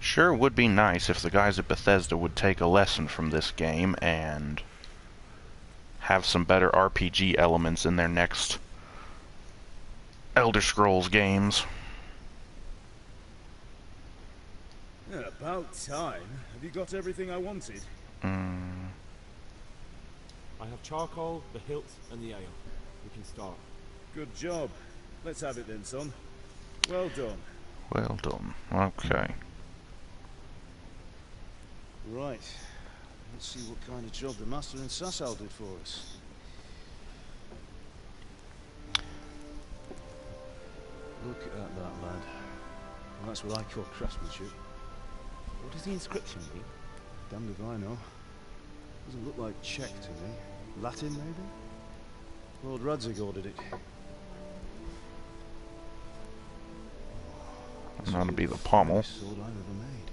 Sure would be nice if the guys at Bethesda would take a lesson from this game and have some better RPG elements in their next Elder Scrolls games.
Yeah, about time. Have you got everything I wanted?
I have charcoal, the hilt, and the ale. We can start.
Good job. Let's have it then, son. Well done.
Well done. Okay.
Right. Let's see what kind of job the master in Sasau did for us. Look at that, lad. And that's what I call craftsmanship. What does the inscription mean? Damned if I know. Doesn't look like Czech to me. Latin, maybe? Lord Radzig ordered it.
That ought to be the pommel.
Sword I've ever made.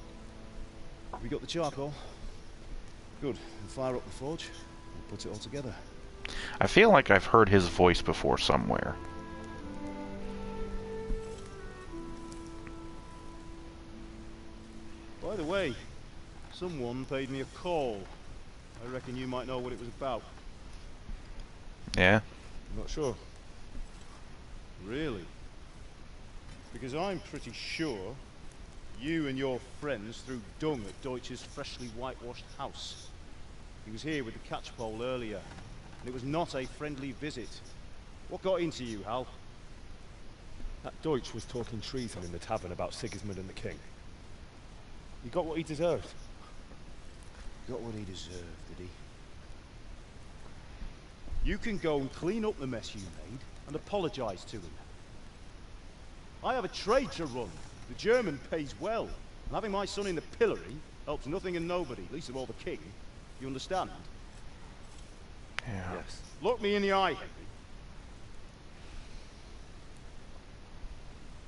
We got the charcoal. Good. We'll fire up the forge and put it all together.
I feel like I've heard his voice before somewhere.
By the way, someone paid me a call. I reckon you might know what it was about.
Yeah?
I'm not sure. Really? Because I'm pretty sure you and your friends threw dung at Deutsch's freshly whitewashed house. He was here with the catchpole earlier, and it was not a friendly visit. What got into you, Hal?
That Deutsch was talking treason in the tavern about Sigismund and the king. He got what he deserved.
Got what he deserved, did he? You can go and clean up the mess you made and apologize to him. I have a trade to run. The German pays well, and having my son in the pillory helps nothing and nobody, least of all the king. You understand?
Yeah.
Yes. Look me in the eye, Henry.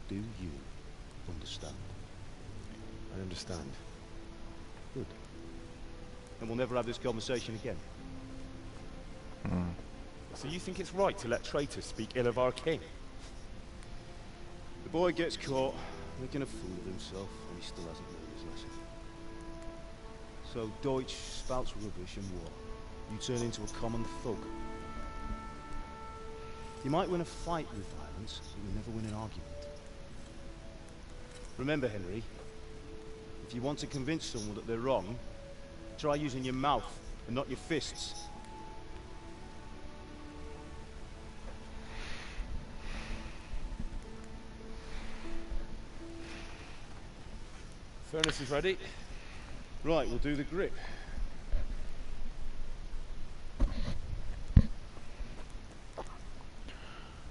Do you understand?
I understand.
Good. And we'll never have this conversation again.
So you think it's right to let traitors speak ill of our king?
The boy gets caught making a fool of himself, and he still hasn't learned his lesson. So Deutsch spouts rubbish, and what? You turn into a common thug. You might win a fight with violence, but you'll never win an argument. Remember, Henry, if you want to convince someone that they're wrong, try using your mouth and not your fists.
Furnace is ready.
Right, we'll do the grip.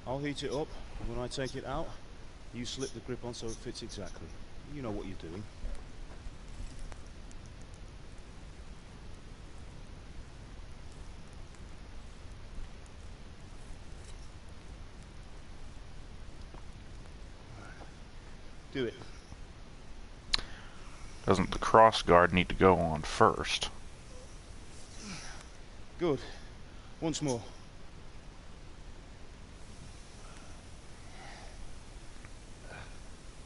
I'll heat it up, and when I take it out, you slip the grip on so it fits exactly. You know what you're doing. Do it.
Doesn't the cross guard need to go on first?
Good. Once more.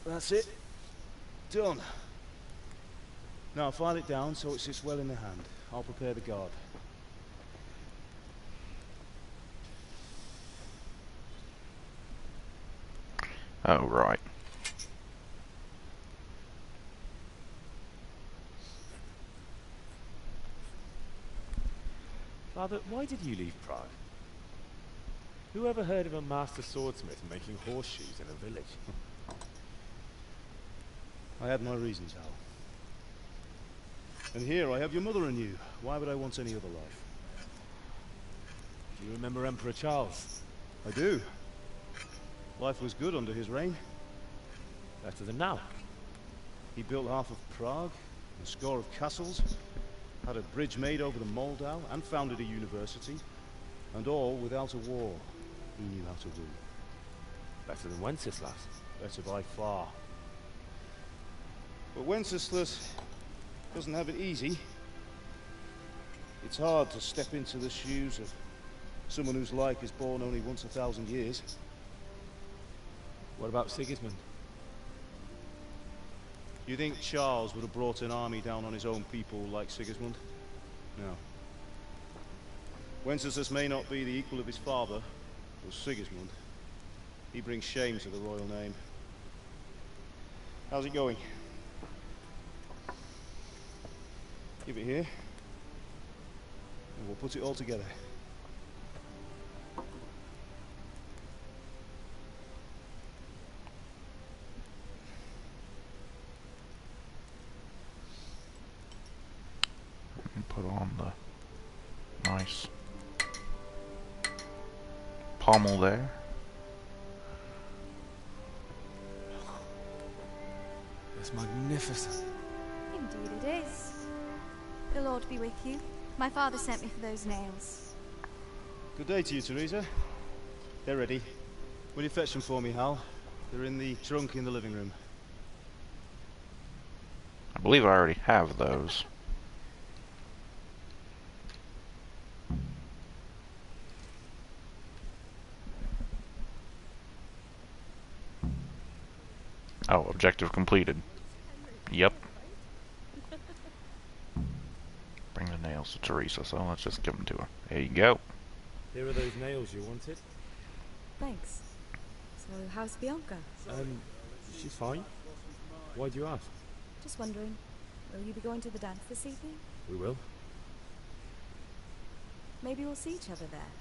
That's it. Done. Now file it down so it sits well in the hand. I'll prepare the guard.
Oh, right.
Father, why did you leave Prague? Who ever heard of a master swordsmith making horseshoes in a village?
I had my reasons, Hal. And here I have your mother and you. Why would I want any other life?
Do you remember Emperor Charles?
I do. Life was good under his reign.
Better than now.
He built half of Prague, a score of castles, had a bridge made over the Moldau, and founded a university. And all without a war. He knew how to rule.
Better than Wenceslas.
Better by far. But Wenceslas doesn't have it easy. It's hard to step into the shoes of someone whose life is born only once 1,000 years.
What about Sigismund?
You think Charles would have brought an army down on his own people like Sigismund? No. Wenceslas may not be the equal of his father, but Sigismund, he brings shame to the royal name. How's it going? Give it here, and we'll put it all together.
Put on the nice pommel there.
It's magnificent.
Indeed it is. The Lord be with you. My father sent me for those nails.
Good day to you, Teresa. They're ready. Will you fetch them for me, Hal? They're in the trunk in the living room.
I believe I already have those. Oh, objective completed. Yep. Bring the nails to Teresa, so let's just give them to her. There you go.
Here are those nails you wanted.
Thanks. So, how's Bianca?
She's fine. Why do you ask?
Just wondering, will you be going to the dance this evening?
We will.
Maybe we'll see each other there.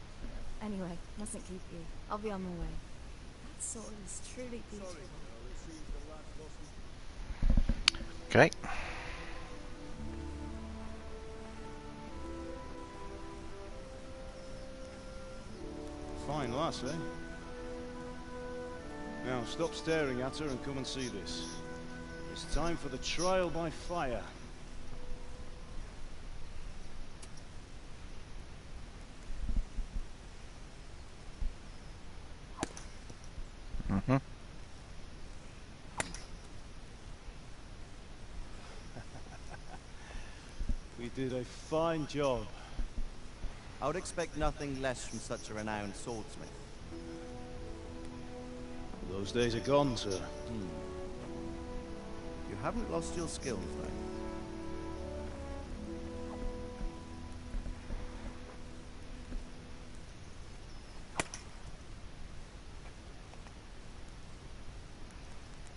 Anyway, mustn't keep you. I'll be on my way. That sword is truly beautiful.
Okay.
Fine lass, eh? Now, stop staring at her and come and see this. It's time for the trial by fire.
Mm-hmm.
We did a fine job.
I would expect nothing less from such a renowned swordsmith.
Those days are gone, sir.
You haven't lost your skills, though.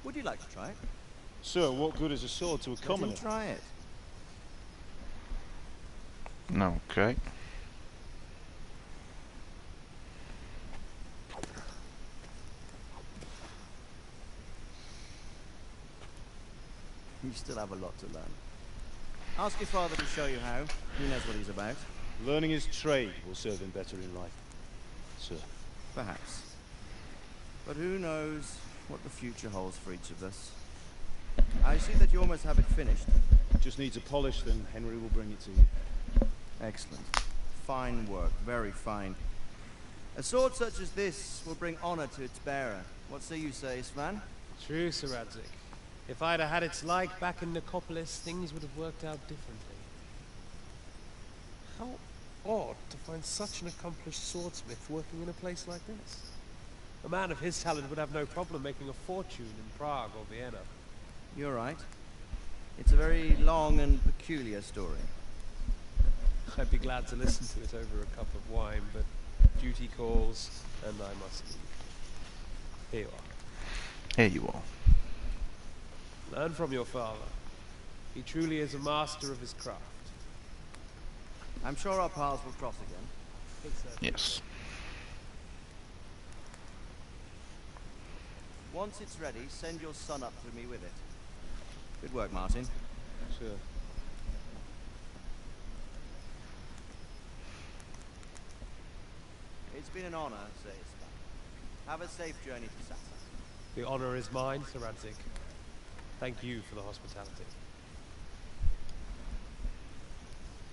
Would you like to try it?
Sir, what good is a sword to a commoner?
Let him try it.
Okay.
You still have a lot to learn. Ask your father to show you how. He knows what he's about.
Learning his trade will serve him better in life, sir.
Perhaps. But who knows what the future holds for each of us. I see that you almost have it finished.
Just needs a polish, then Henry will bring it to you.
Excellent. Fine work. Very fine. A sword such as this will bring honor to its bearer. What say you, Svan?
True, Sir Radzik. If I'd have had its like back in Nicopolis, things would have worked out differently. How odd to find such an accomplished swordsmith working in a place like this. A man of his talent would have no problem making a fortune in Prague or Vienna.
You're right. It's a very long and peculiar story.
I'd be glad to listen to it over a cup of wine, but duty calls, and I must leave. Here you are.
Here you are.
Learn from your father. He truly is a master of his craft.
I'm sure our paths will cross again.
Yes.
Once it's ready, send your son up to me with it. Good work, Martin.
Sure.
It's been an honor, Sir Ispan. Have a safe journey to Sassa.
The honor is mine, Sir Radzik. Thank you for the hospitality.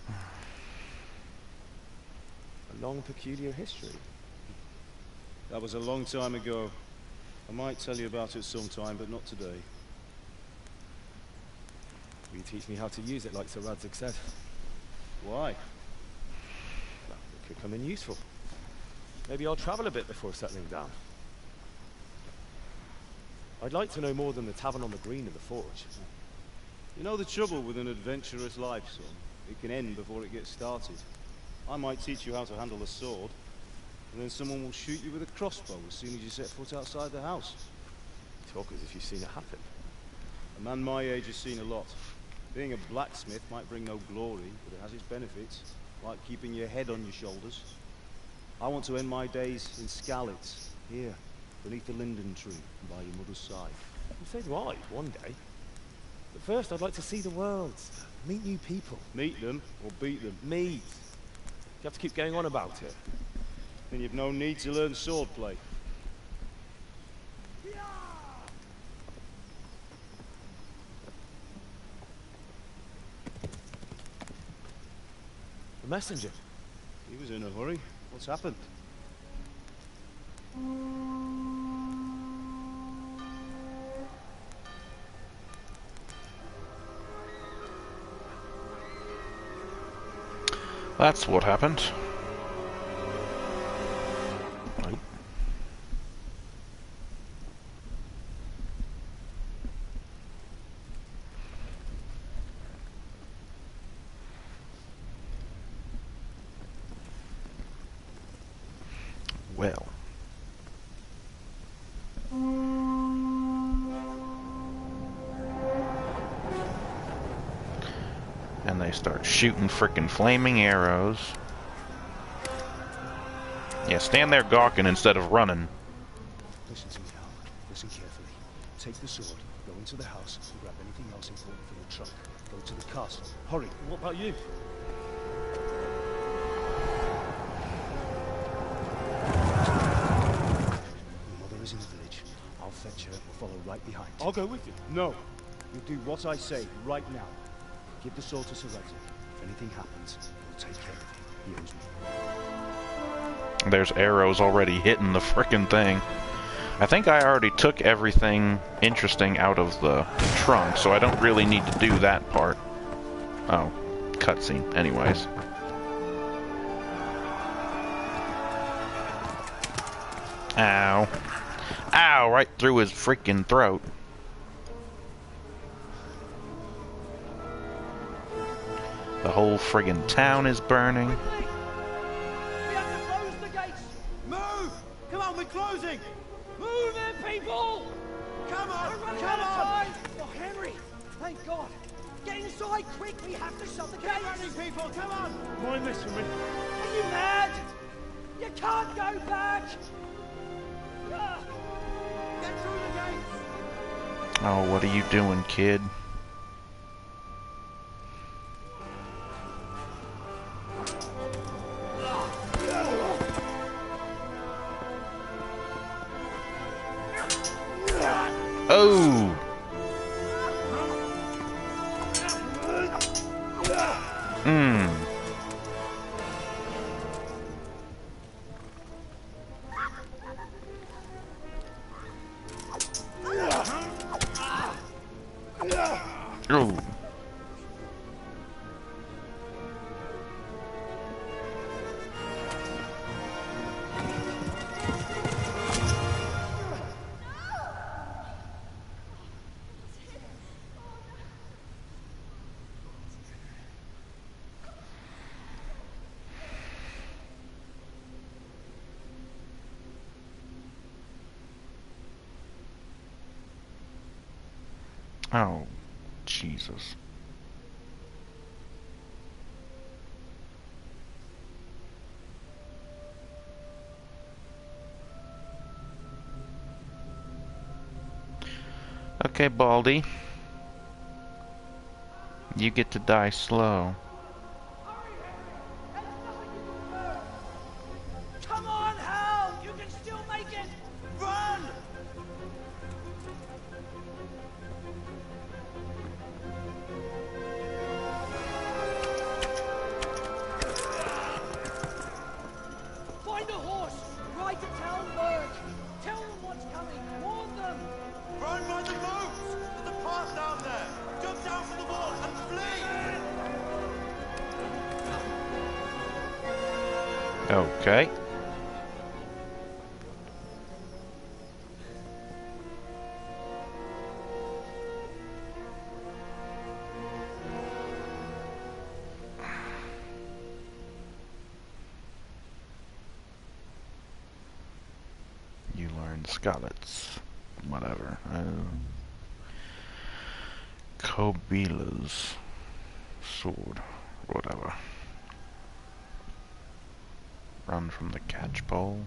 A long, peculiar history.
That was a long time ago. I might tell you about it sometime, but not today.
Will you teach me how to use it like Sir Radzik said?
Why?
Well, it could come in useful. Maybe I'll travel a bit before settling down. I'd like to know more than the tavern on the green and the forge.
You know the trouble with an adventurous life, son? It can end before it gets started. I might teach you how to handle a sword, and then someone will shoot you with a crossbow as soon as you set foot outside the house.
Talk as if you've seen it happen.
A man my age has seen a lot. Being a blacksmith might bring no glory, but it has its benefits, like keeping your head on your shoulders. I want to end my days in Skalitz, here, beneath the linden tree, by your mother's side.
And so do I, one day. But first I'd like to see the world, meet new people.
Meet them, or beat them?
Meet. You have to keep going on about it.
Then you've no need to learn swordplay.
The messenger.
He was in a hurry. What's happened?
That's what happened. Well. And they start shooting frickin' flaming arrows. Yeah, stand there gawking instead of running.
Listen to me, Hal. Listen carefully. Take the sword, go into the house, and grab anything else important from the trunk. Go to the castle. Hurry.
What about you?
Your mother is in the village. I'll fetch her. We'll follow right behind.
I'll go with you.
No. You do what I say right now. Give the sword to Sir Radzik. If anything happens, we'll take care of him. He owes me.
There's arrows already hitting the frickin' thing. I think I already took everything interesting out of the trunk, so I don't really need to do that part. Oh, cutscene. Anyways. Ow. Ow, right through his freaking throat. The whole friggin' town is burning.
We have to close the gates! Move! Come on, we're closing! Move it, people! Come on! We're running out of time! Oh, Henry! Thank God! Get inside, quick! We have to shut the gates! Get running, people! Come on!
Mind this, Henry.
Are you mad? You can't go back! Get through the gates!
Oh, what are you doing, kid? Oh! Mmm. Oh. Oh, Jesus. Okay, Baldy. You get to die slow.
Come on, Hal! You can still make it! Run! Find a horse! Ride to Talmberg! Tell them what's coming! Warn them!
Run by the boats! There's a path down there! Jump down from the wall and flee!
Okay. You learn Scarlet's. Whatever. Kobila's sword. Whatever. Run from the catchpole.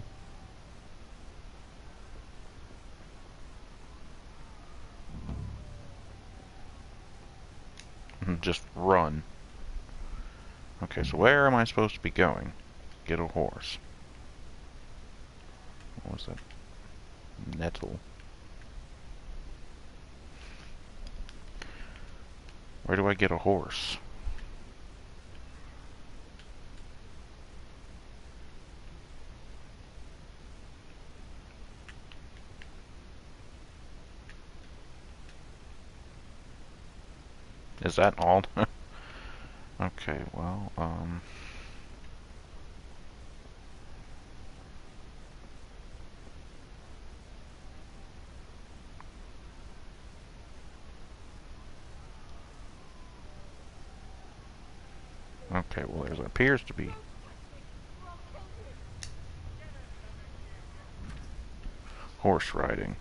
Just run. Okay, so where am I supposed to be going? Get a horse. What was that? Nettle. Where do I get a horse? Is that all? Okay, well, okay, well, there appears to be horse riding.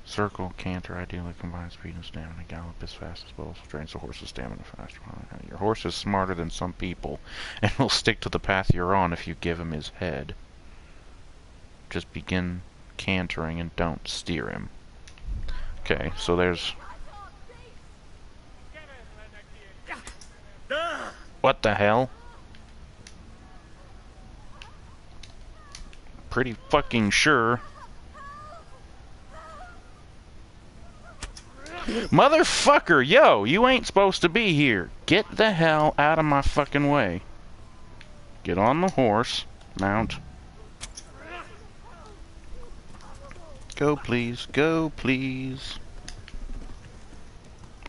Circle, canter, ideally combine speed and stamina. Gallop as fast as possible. Drains the horse's stamina faster. Your horse is smarter than some people, and will stick to the path you're on if you give him his head. Just begin cantering and don't steer him. Okay, so there's... What the hell? Pretty fucking sure. Motherfucker, yo, you ain't supposed to be here. Get the hell out of my fucking way. Get on the horse. Mount. Go, please. Go, please.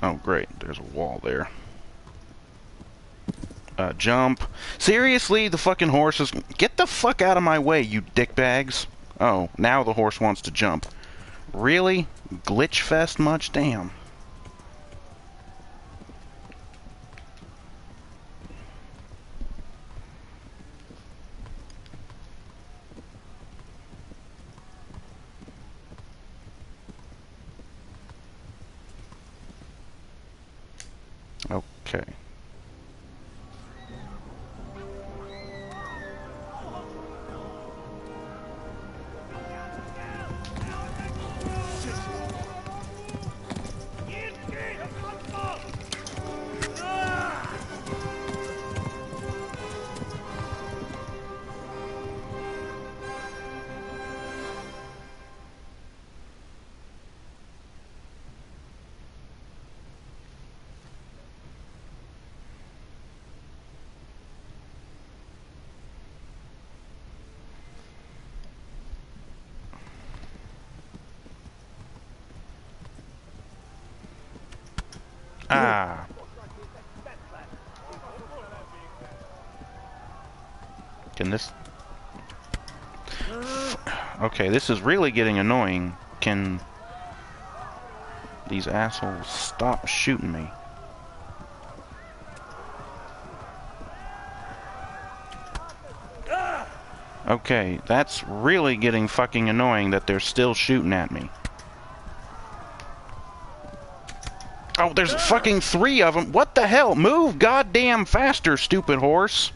Oh, great. There's a wall there. Jump. Seriously, the fucking horse is... Get the fuck out of my way, you dickbags. Oh, now the horse wants to jump. Really? Glitch fest much? Damn. Okay. Ah. Can this... Okay, this is really getting annoying. Can these assholes stop shooting me? Okay, that's really getting fucking annoying that they're still shooting at me. Oh, there's fucking 3 of them. What the hell? Move goddamn faster, stupid horse.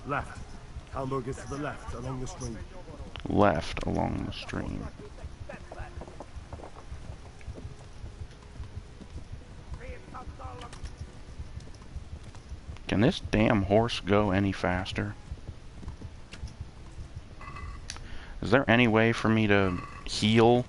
Left. Halmur gets to the left, along the stream.
Left, along the stream. Can this damn horse go any faster? Is there any way for me to heal?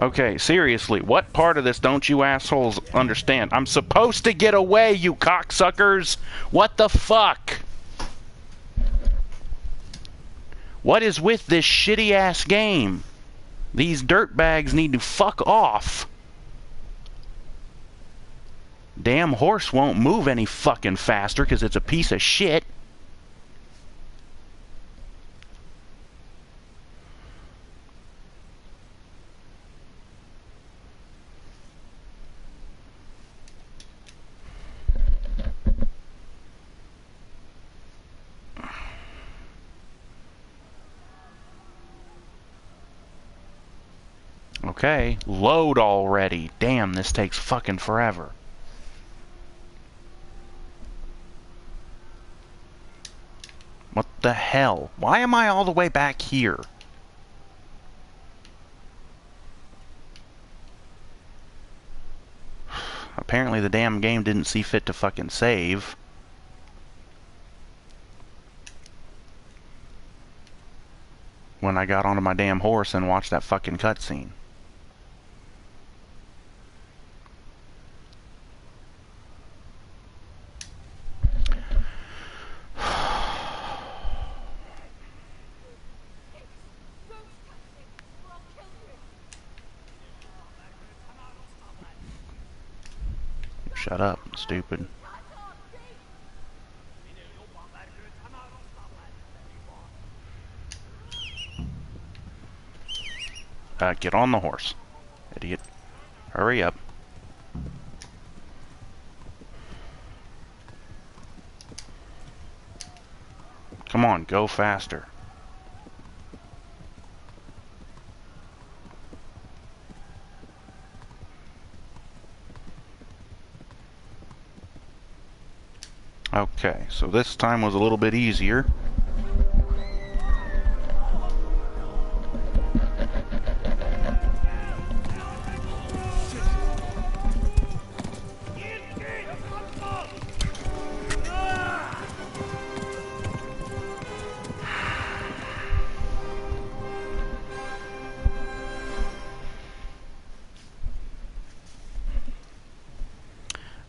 Okay, seriously, what part of this don't you assholes understand? I'm supposed to get away, you cocksuckers! What the fuck? What is with this shitty-ass game? These dirtbags need to fuck off. Damn horse won't move any fucking faster because it's a piece of shit. Okay, load already. Damn, this takes fucking forever. What the hell? Why am I all the way back here? Apparently the damn game didn't see fit to fucking save. When I got onto my damn horse and watched that fucking cutscene. Shut up, stupid. Get on the horse, idiot. Hurry up. Come on, go faster. Okay, so this time was a little bit easier.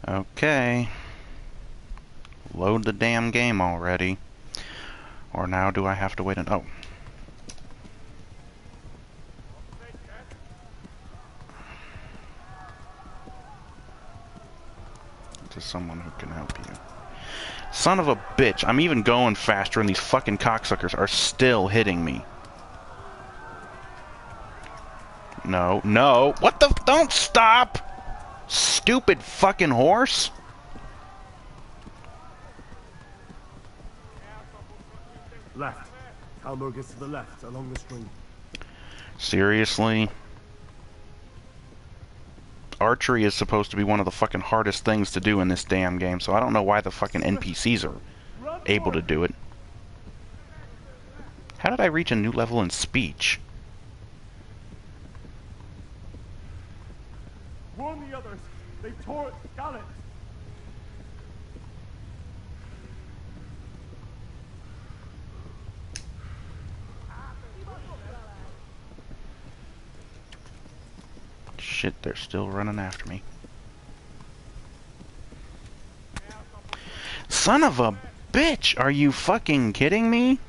Okay. Load the damn game already. Or now do I have to wait an... Oh. To someone who can help you. Son of a bitch. I'm even going faster and these fucking cocksuckers are still hitting me. No, no. What the... Don't stop! Stupid fucking horse!
Left. Talmor gets to the left, along the stream.
Seriously? Archery is supposed to be one of the fucking hardest things to do in this damn game, so I don't know why the fucking NPCs are able to do it. How did I reach a new level in speech?
Warn the others! They tore at Scarlet!
Shit, they're still running after me. Son of a bitch! Are you fucking kidding me?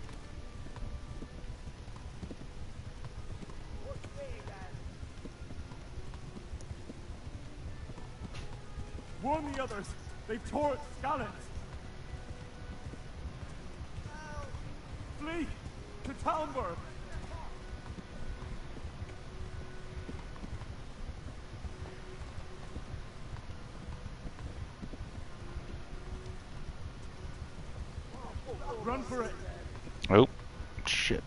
Warn the others! They tore at Scarlet! Flee! To Talmor! Run for it!
Oh, shit.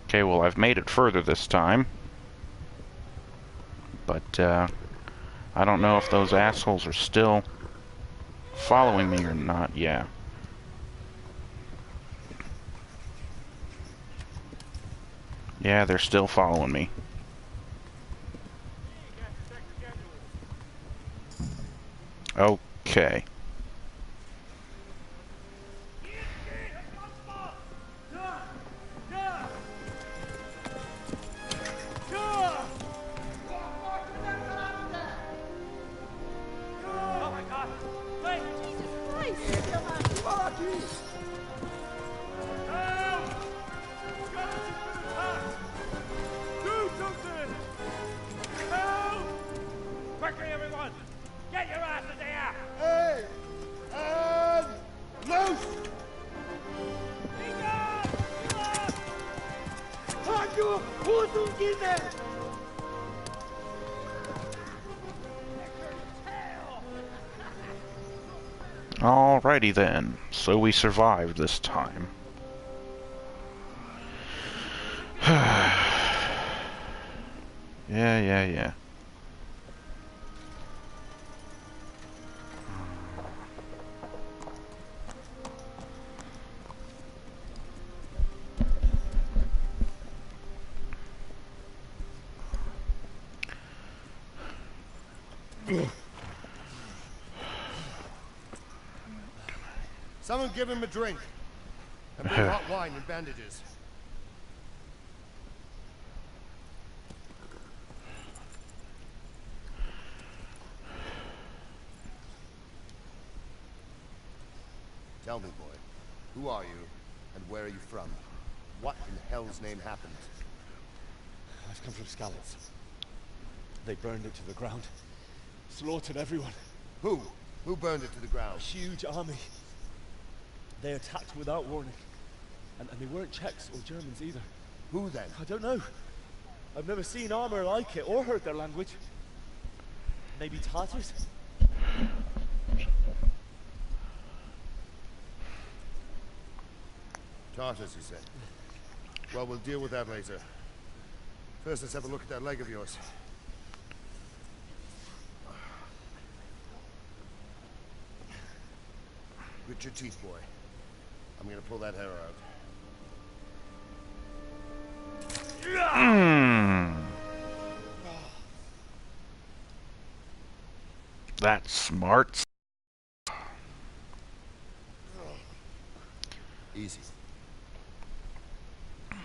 Okay, well, I've made it further this time. But, I don't know if those assholes are still following me or not. Yeah. Yeah, they're still following me. Okay.
Quickly, everyone! Get your asses here!
Hey! And loose! Hanju, Husungine!
Alrighty then. So we survived this time. Yeah.
Someone give him a drink. And bring hot wine and bandages. Tell me, boy, who are you, and where are you from? What in hell's name happened?
I've come from Skalitz. They burned it to the ground. Slaughtered everyone.
Who? Who burned it to the ground?
A huge army. They attacked without warning. And they weren't Czechs or Germans either.
Who then?
I don't know. I've never seen armor like it or heard their language. Maybe Tatars?
Tartars, you say? Well, we'll deal with that later. First, let's have a look at that leg of yours. Grit your teeth, boy. I'm gonna pull that hair out.
That's smart.
Easy.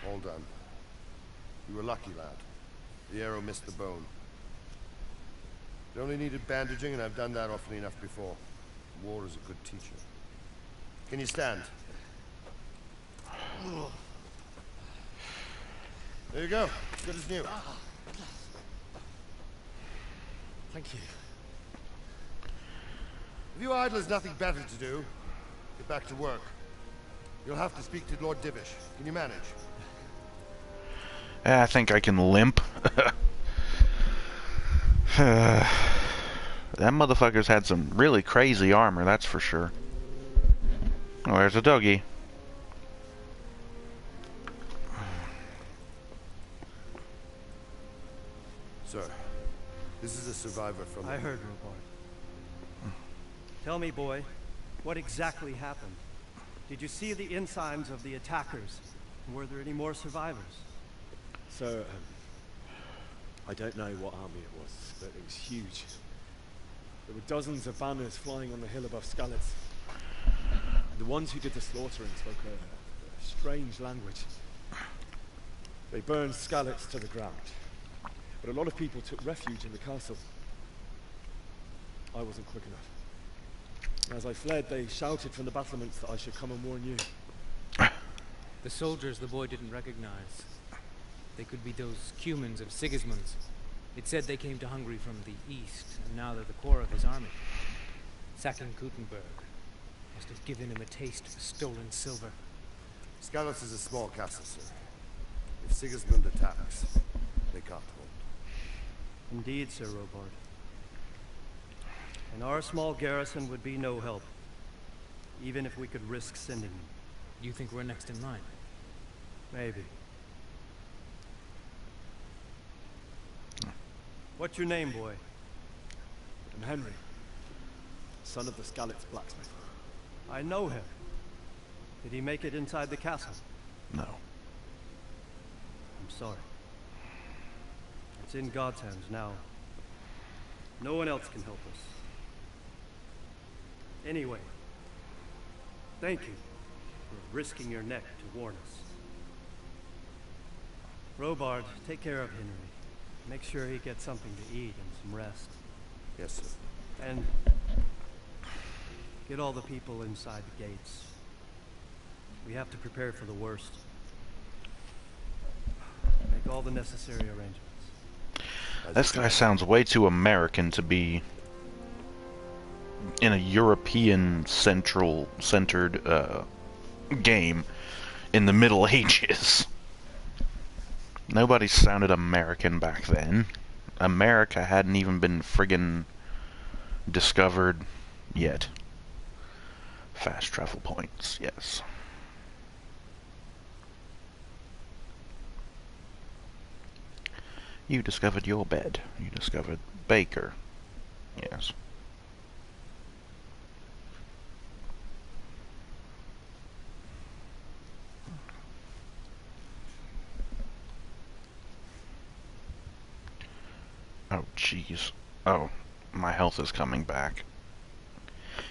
All done. You were lucky, lad. The arrow missed the bone. It only needed bandaging, and I've done that often enough before. War is a good teacher. Can you stand? There you go. Good as new.
Thank you.
If you idlers nothing better to do, get back to work. You'll have to speak to Lord Divish. Can you manage?
I think I can limp. That motherfucker's had some really crazy armor, that's for sure. Oh, there's a doggy.
Sir, this is a survivor from...
I heard, Robard. Tell me, boy, what exactly happened? Did you see the ensigns of the attackers? And were there any more survivors?
So, I don't know what army it was, but it was huge. There were dozens of banners flying on the hill above Skalitz. The ones who did the slaughtering spoke a strange language. They burned Skalitz to the ground, but a lot of people took refuge in the castle. I wasn't quick enough. As I fled, they shouted from the battlements that I should come and warn you.
The soldiers the boy didn't recognize. They could be those Cumans of Sigismund's. It said they came to Hungary from the east, and now they're the core of his army. Sacking Gutenberg must have given him a taste for stolen silver.
Skalitz is a small castle, sir. If Sigismund attacks, they can't hold.
Indeed, Sir Robard. And our small garrison would be no help, even if we could risk sending them.
You think we're next in line?
Maybe. What's your name, boy?
I'm Henry, son of the Skalitz blacksmith.
I know him. Did he make it inside the castle?
No.
I'm sorry. It's in God's hands now. No one else can help us. Anyway, thank you for risking your neck to warn us. Robard, take care of Henry. Make sure he gets something to eat and some rest.
Yes, sir.
And get all the people inside the gates. We have to prepare for the worst. Make all the necessary arrangements.
This guy sounds way too American to be in a European centered game in the Middle Ages. Nobody sounded American back then. America hadn't even been friggin' discovered yet. Fast travel points, yes. You discovered your bed. You discovered Baker. Yes. Oh, jeez. Oh, my health is coming back.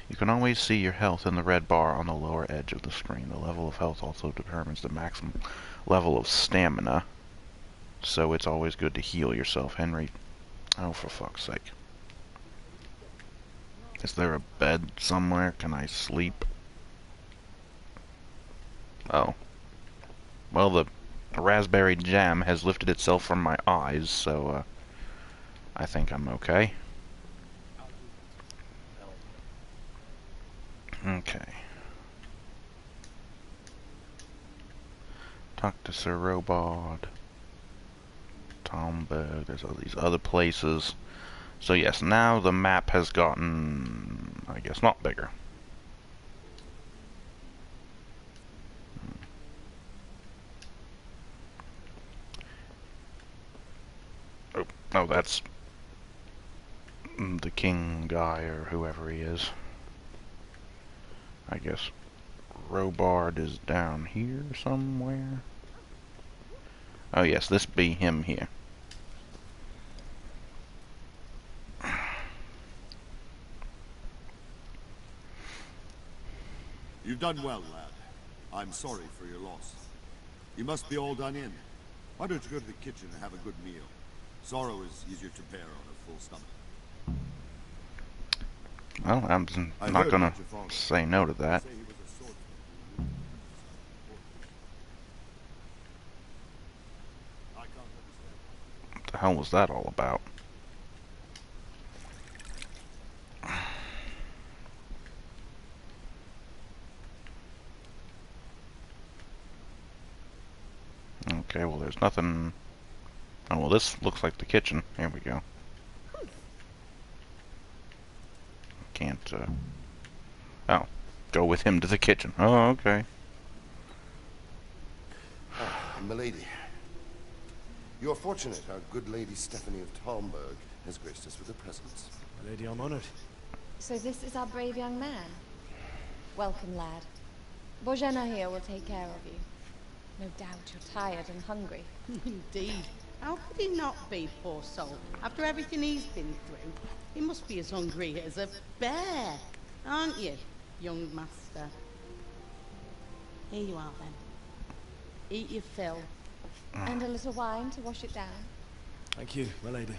You can always see your health in the red bar on the lower edge of the screen. The level of health also determines the maximum level of stamina. So it's always good to heal yourself, Henry. Oh, for fuck's sake. Is there a bed somewhere? Can I sleep? Oh. Well, the raspberry jam has lifted itself from my eyes, so, I think I'm okay. Okay. Talk to Sir Robard. Tomberg, there's all these other places. So yes, now the map has gotten, I guess, not bigger. Oh, that's the king guy, or whoever he is. I guess Robard is down here somewhere. Oh yes, this be him here.
You've done well, lad. I'm sorry for your loss. You must be all done in. Why don't you go to the kitchen and have a good meal? Sorrow is easier to bear on a full stomach.
Well, I'm not gonna say no to that. What the hell was that all about? Okay, well there's nothing... Oh, well this looks like the kitchen. Here we go. Can't, Oh, go with him to the kitchen. Oh, okay.
Milady, you are fortunate our good lady Stephanie of Talmberg has graced us with her presence.
My lady, I'm honored.
So this is our brave young man. Welcome, lad. Bojana here will take care of you. No doubt you're tired and hungry.
Indeed. How could he not be, poor soul? After everything he's been through, he must be as hungry as a bear, aren't you, young master? Here you are, then. Eat your fill.
And a little wine to wash it down.
Thank you, my lady.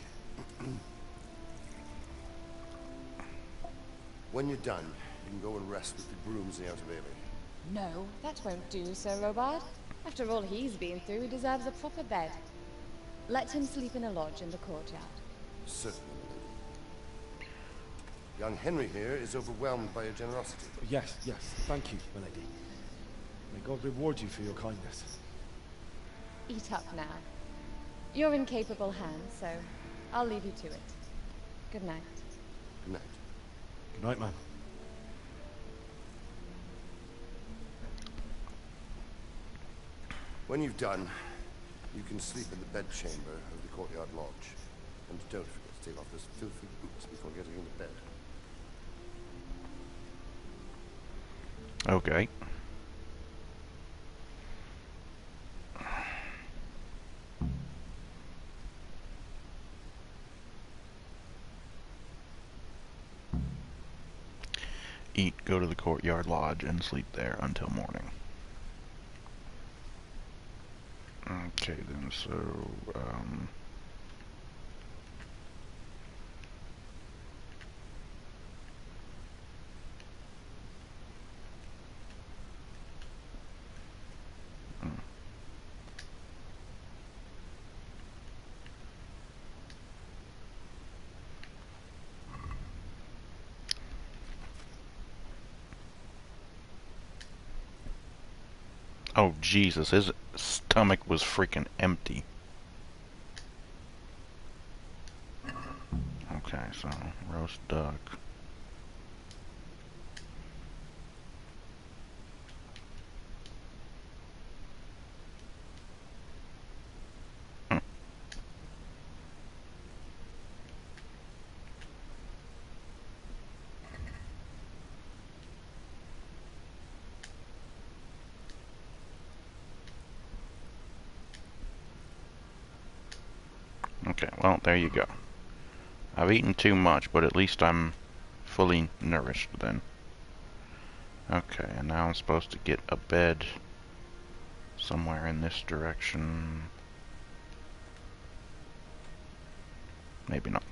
When you're done, you can go and rest with the grooms in the outer bailey.
No, that won't do, Sir Robard. After all he's been through, he deserves a proper bed. Let him sleep in a lodge in the courtyard.
Certainly. Young Henry here is overwhelmed by your generosity.
Yes, yes, thank you, my lady. May God reward you for your kindness.
Eat up now. You're in capable hands, so I'll leave you to it. Good night.
Good night.
Good night, ma'am.
When you've done, you can sleep in the bedchamber of the courtyard lodge. And don't forget to take off those filthy boots before getting into bed.
Okay. Eat, go to the courtyard lodge, and sleep there until morning. Okay, then, so, oh, Jesus, his stomach was freaking empty. Okay, so, roast duck. Okay, well, there you go. I've eaten too much, but at least I'm fully nourished then. Okay, and now I'm supposed to get a bed somewhere in this direction. Maybe not.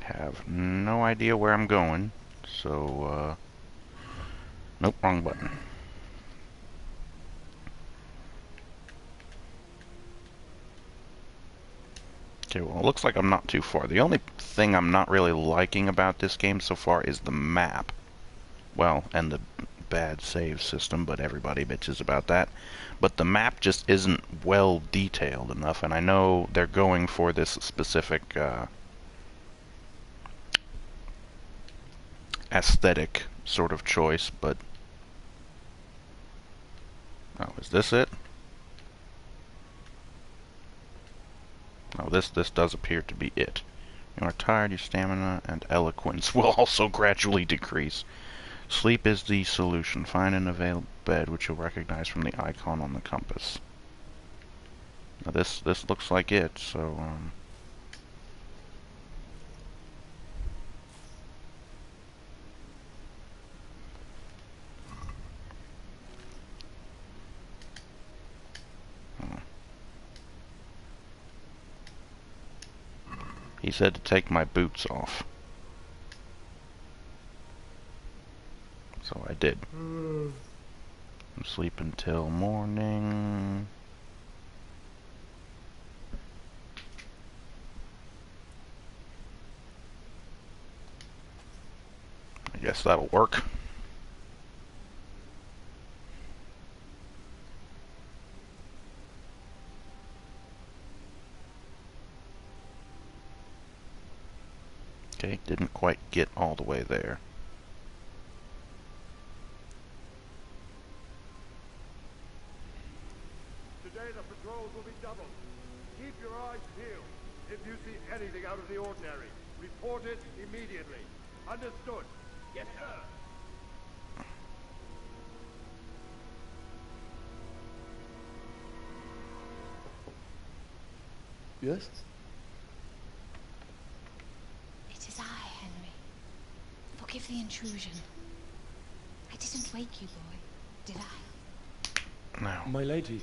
Have no idea where I'm going, so, nope, wrong button. Okay, well, it looks like I'm not too far. The only thing I'm not really liking about this game so far is the map. Well, and the bad save system, but everybody bitches about that. But the map just isn't well detailed enough, and I know they're going for this specific aesthetic sort of choice, but... Oh, is this it? Oh, this does appear to be it. You are tired, your stamina and eloquence will also gradually decrease. Sleep is the solution. Find an available bed, which you'll recognize from the icon on the compass. Now this looks like it, so, He said to take my boots off. So I did. Sleep until morning. I guess that'll work. Okay, didn't quite get all the way there.
Today the patrols will be doubled. Keep your eyes peeled. If you see anything out of the ordinary, report it immediately. Understood? Yes, sir.
Yes?
It is I, Henry. Forgive the intrusion. I didn't wake you, boy, did I?
No.
My lady...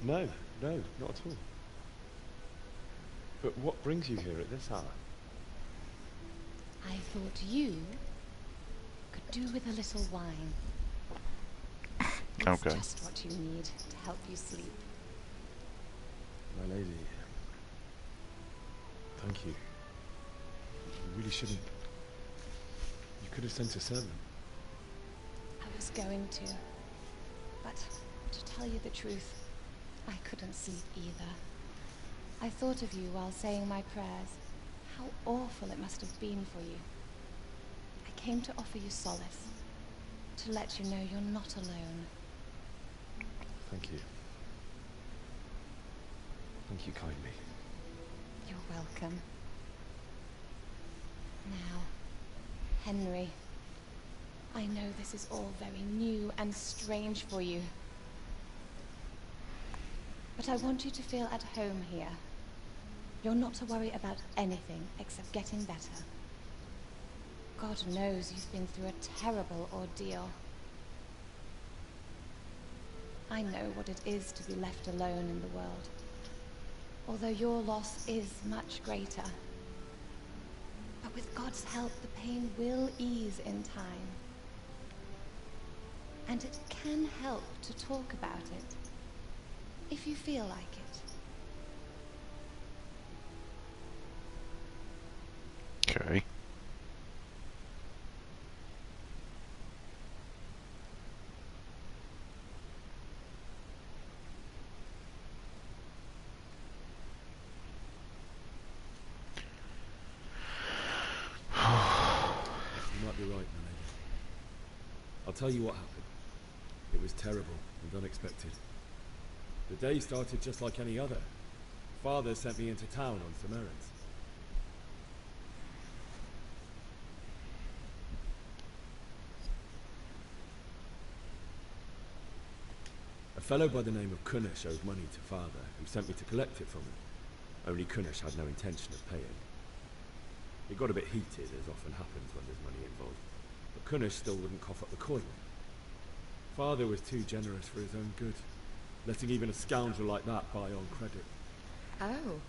No, not at all. But what brings you here at this hour?
I thought you could do with a little wine. It's
Okay.
just what you need to help you sleep.
My lady... Thank you. You really shouldn't... You could have sent a servant.
I was going to. But to tell you the truth, I couldn't sleep either. I thought of you while saying my prayers. How awful it must have been for you. I came to offer you solace. To let you know you're not alone.
Thank you. Thank you kindly.
You're welcome. Now, Henry, I know this is all very new and strange for you. But I want you to feel at home here. You're not to worry about anything except getting better. God knows you've been through a terrible ordeal. I know what it is to be left alone in the world. Although your loss is much greater. But with God's help, the pain will ease in time. And it can help to talk about it, if you feel like it.
Okay.
You might be right, my lady. I'll tell you what happened. It was terrible and unexpected. The day started just like any other. Father sent me into town on some errands. A fellow by the name of Kunnish owed money to Father, who sent me to collect it from him. Only Kunnish had no intention of paying. It got a bit heated, as often happens when there's money involved, but Kunnish still wouldn't cough up the coin. Father was too generous for his own good, letting even a scoundrel like that buy on credit.
Oh.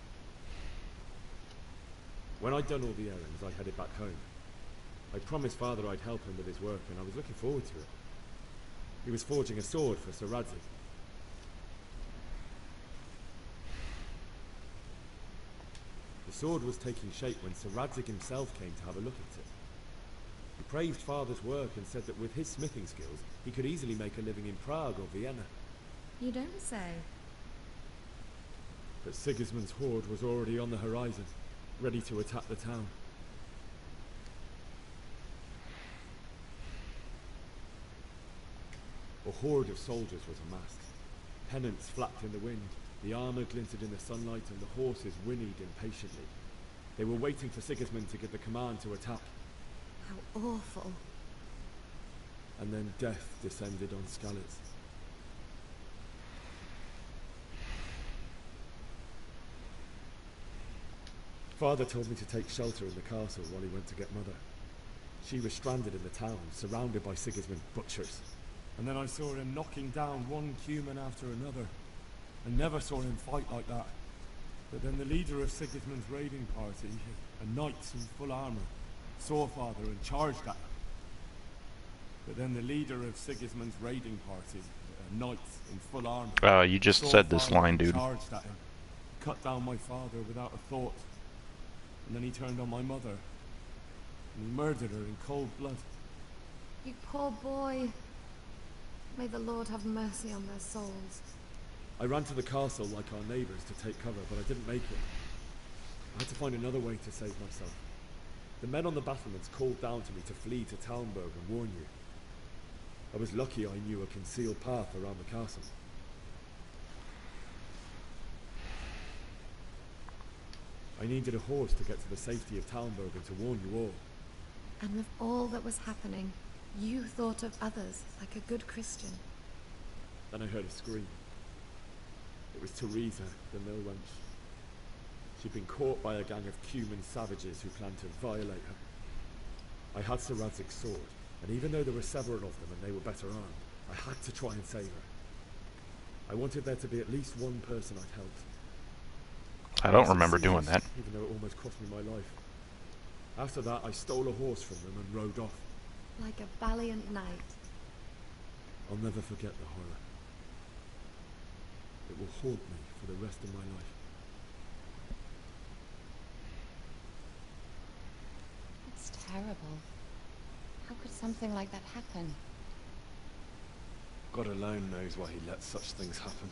When I'd done all the errands, I headed back home. I promised Father I'd help him with his work, and I was looking forward to it. He was forging a sword for Sir Radzig. The sword was taking shape when Sir Radzig himself came to have a look at it. He praised Father's work and said that with his smithing skills, he could easily make a living in Prague or Vienna.
You don't say.
But Sigismund's horde was already on the horizon, ready to attack the town. A horde of soldiers was amassed. Pennants flapped in the wind, the armor glinted in the sunlight, and the horses whinnied impatiently. They were waiting for Sigismund to give the command to attack.
How awful.
And then death descended on Skalitz. Father told me to take shelter in the castle while he went to get Mother. She was stranded in the town, surrounded by Sigismund's butchers.
And then I saw him knocking down one human after another. I never saw him fight like that. But then the leader of Sigismund's raiding party, a knight in full armor, saw Father and charged at him. But then the leader of Sigismund's raiding party, a knight in full armor,
You just
saw
said this
Father
line,
and
dude.
charged at him, cut down my father without a thought. And then he turned on my mother, and he murdered her in cold blood.
You poor boy. May the Lord have mercy on their souls.
I ran to the castle like our neighbours to take cover, but I didn't make it. I had to find another way to save myself. The men on the battlements called down to me to flee to Talmberg and warn you. I was lucky I knew a concealed path around the castle. I needed a horse to get to the safety of Talmberg and to warn you all.
And with all that was happening, you thought of others like a good Christian.
Then I heard a scream. It was Teresa, the mill wench. She'd been caught by a gang of Cuman savages who planned to violate her. I had Sir Radzig's sword, and even though there were several of them and they were better armed, I had to try and save her. I wanted there to be at least one person I'd helped.
I don't remember doing that.
Even though it almost cost me my life. After that, I stole a horse from them and rode off.
Like a valiant knight.
I'll never forget the horror. It will haunt me for the rest of my life.
It's terrible. How could something like that happen?
God alone knows why he lets such things happen.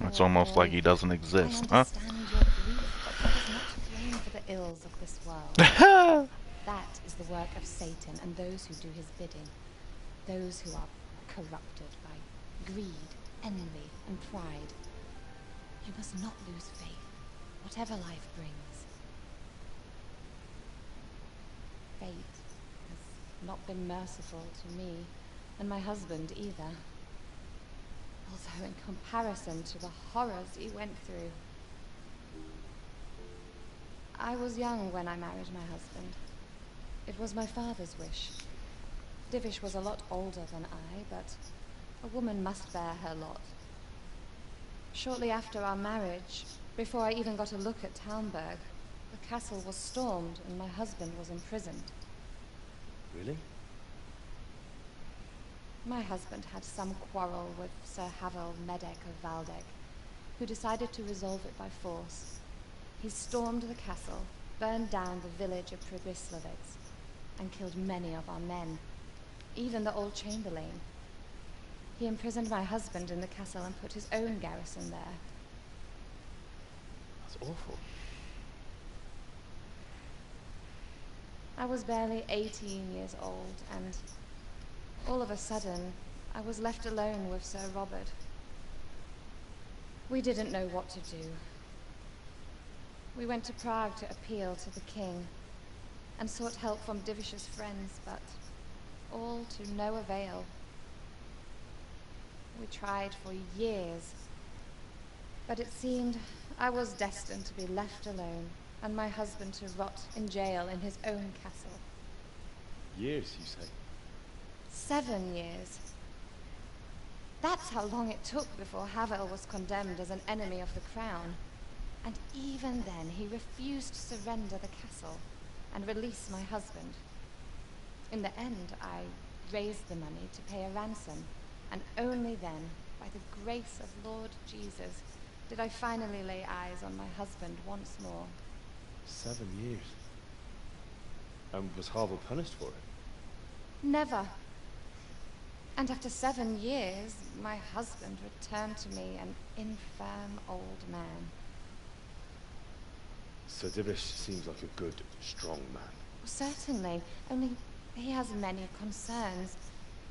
It's almost like he doesn't exist,
I
huh?
understand your grief, but God is not to blame for the ills of this world. That is the work of Satan and those who do his bidding. Those who are corrupted by greed, envy, and pride. You must not lose faith, whatever life brings. Fate has not been merciful to me, and my husband either. Although in comparison to the horrors he went through. I was young when I married my husband. It was my father's wish. Divish was a lot older than I, but a woman must bear her lot. Shortly after our marriage, before I even got a look at Talmberg, the castle was stormed and my husband was imprisoned.
Really?
My husband had some quarrel with Sir Havel Medek of Valdek, who decided to resolve it by force. He stormed the castle, burned down the village of Pribyslavitz, and killed many of our men, even the old chamberlain. He imprisoned my husband in the castle and put his own garrison there.
That's awful.
I was barely 18 years old, and all of a sudden, I was left alone with Sir Robert. We didn't know what to do. We went to Prague to appeal to the king, and sought help from Divish's friends, but all to no avail. We tried for years, but it seemed I was destined to be left alone, and my husband to rot in jail in his own castle.
Years, you say?
7 years. That's how long it took before Havel was condemned as an enemy of the crown. And even then, he refused to surrender the castle and release my husband. In the end, I raised the money to pay a ransom, and only then, by the grace of Lord Jesus, did I finally lay eyes on my husband once more.
7 years. And was Havel punished for it?
Never. And after 7 years, my husband returned to me an infirm old man.
Sir Divish seems like a good, strong man.
Certainly, only he has many concerns.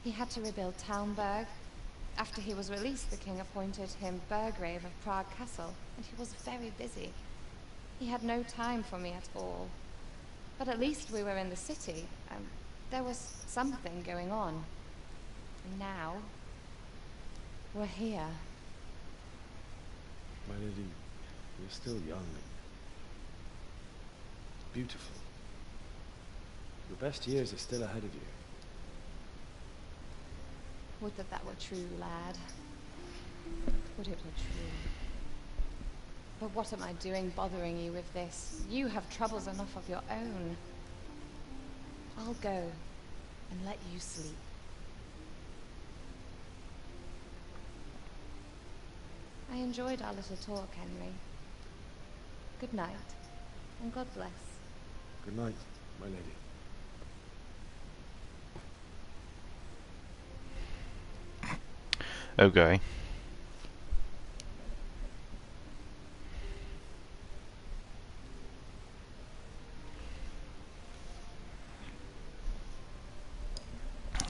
He had to rebuild Talmberg. After he was released, the king appointed him Burgrave of Prague Castle, and he was very busy. He had no time for me at all. But at least we were in the city, and there was something going on. And now, we're here.
My lady, you're still young. Beautiful. Your best years are still ahead of you.
Would that that were true, lad. Would it were true. But what am I doing bothering you with this? You have troubles enough of your own. I'll go and let you sleep. I enjoyed our little talk, Henry. Good night, and God bless.
Good night, my lady.
Okay.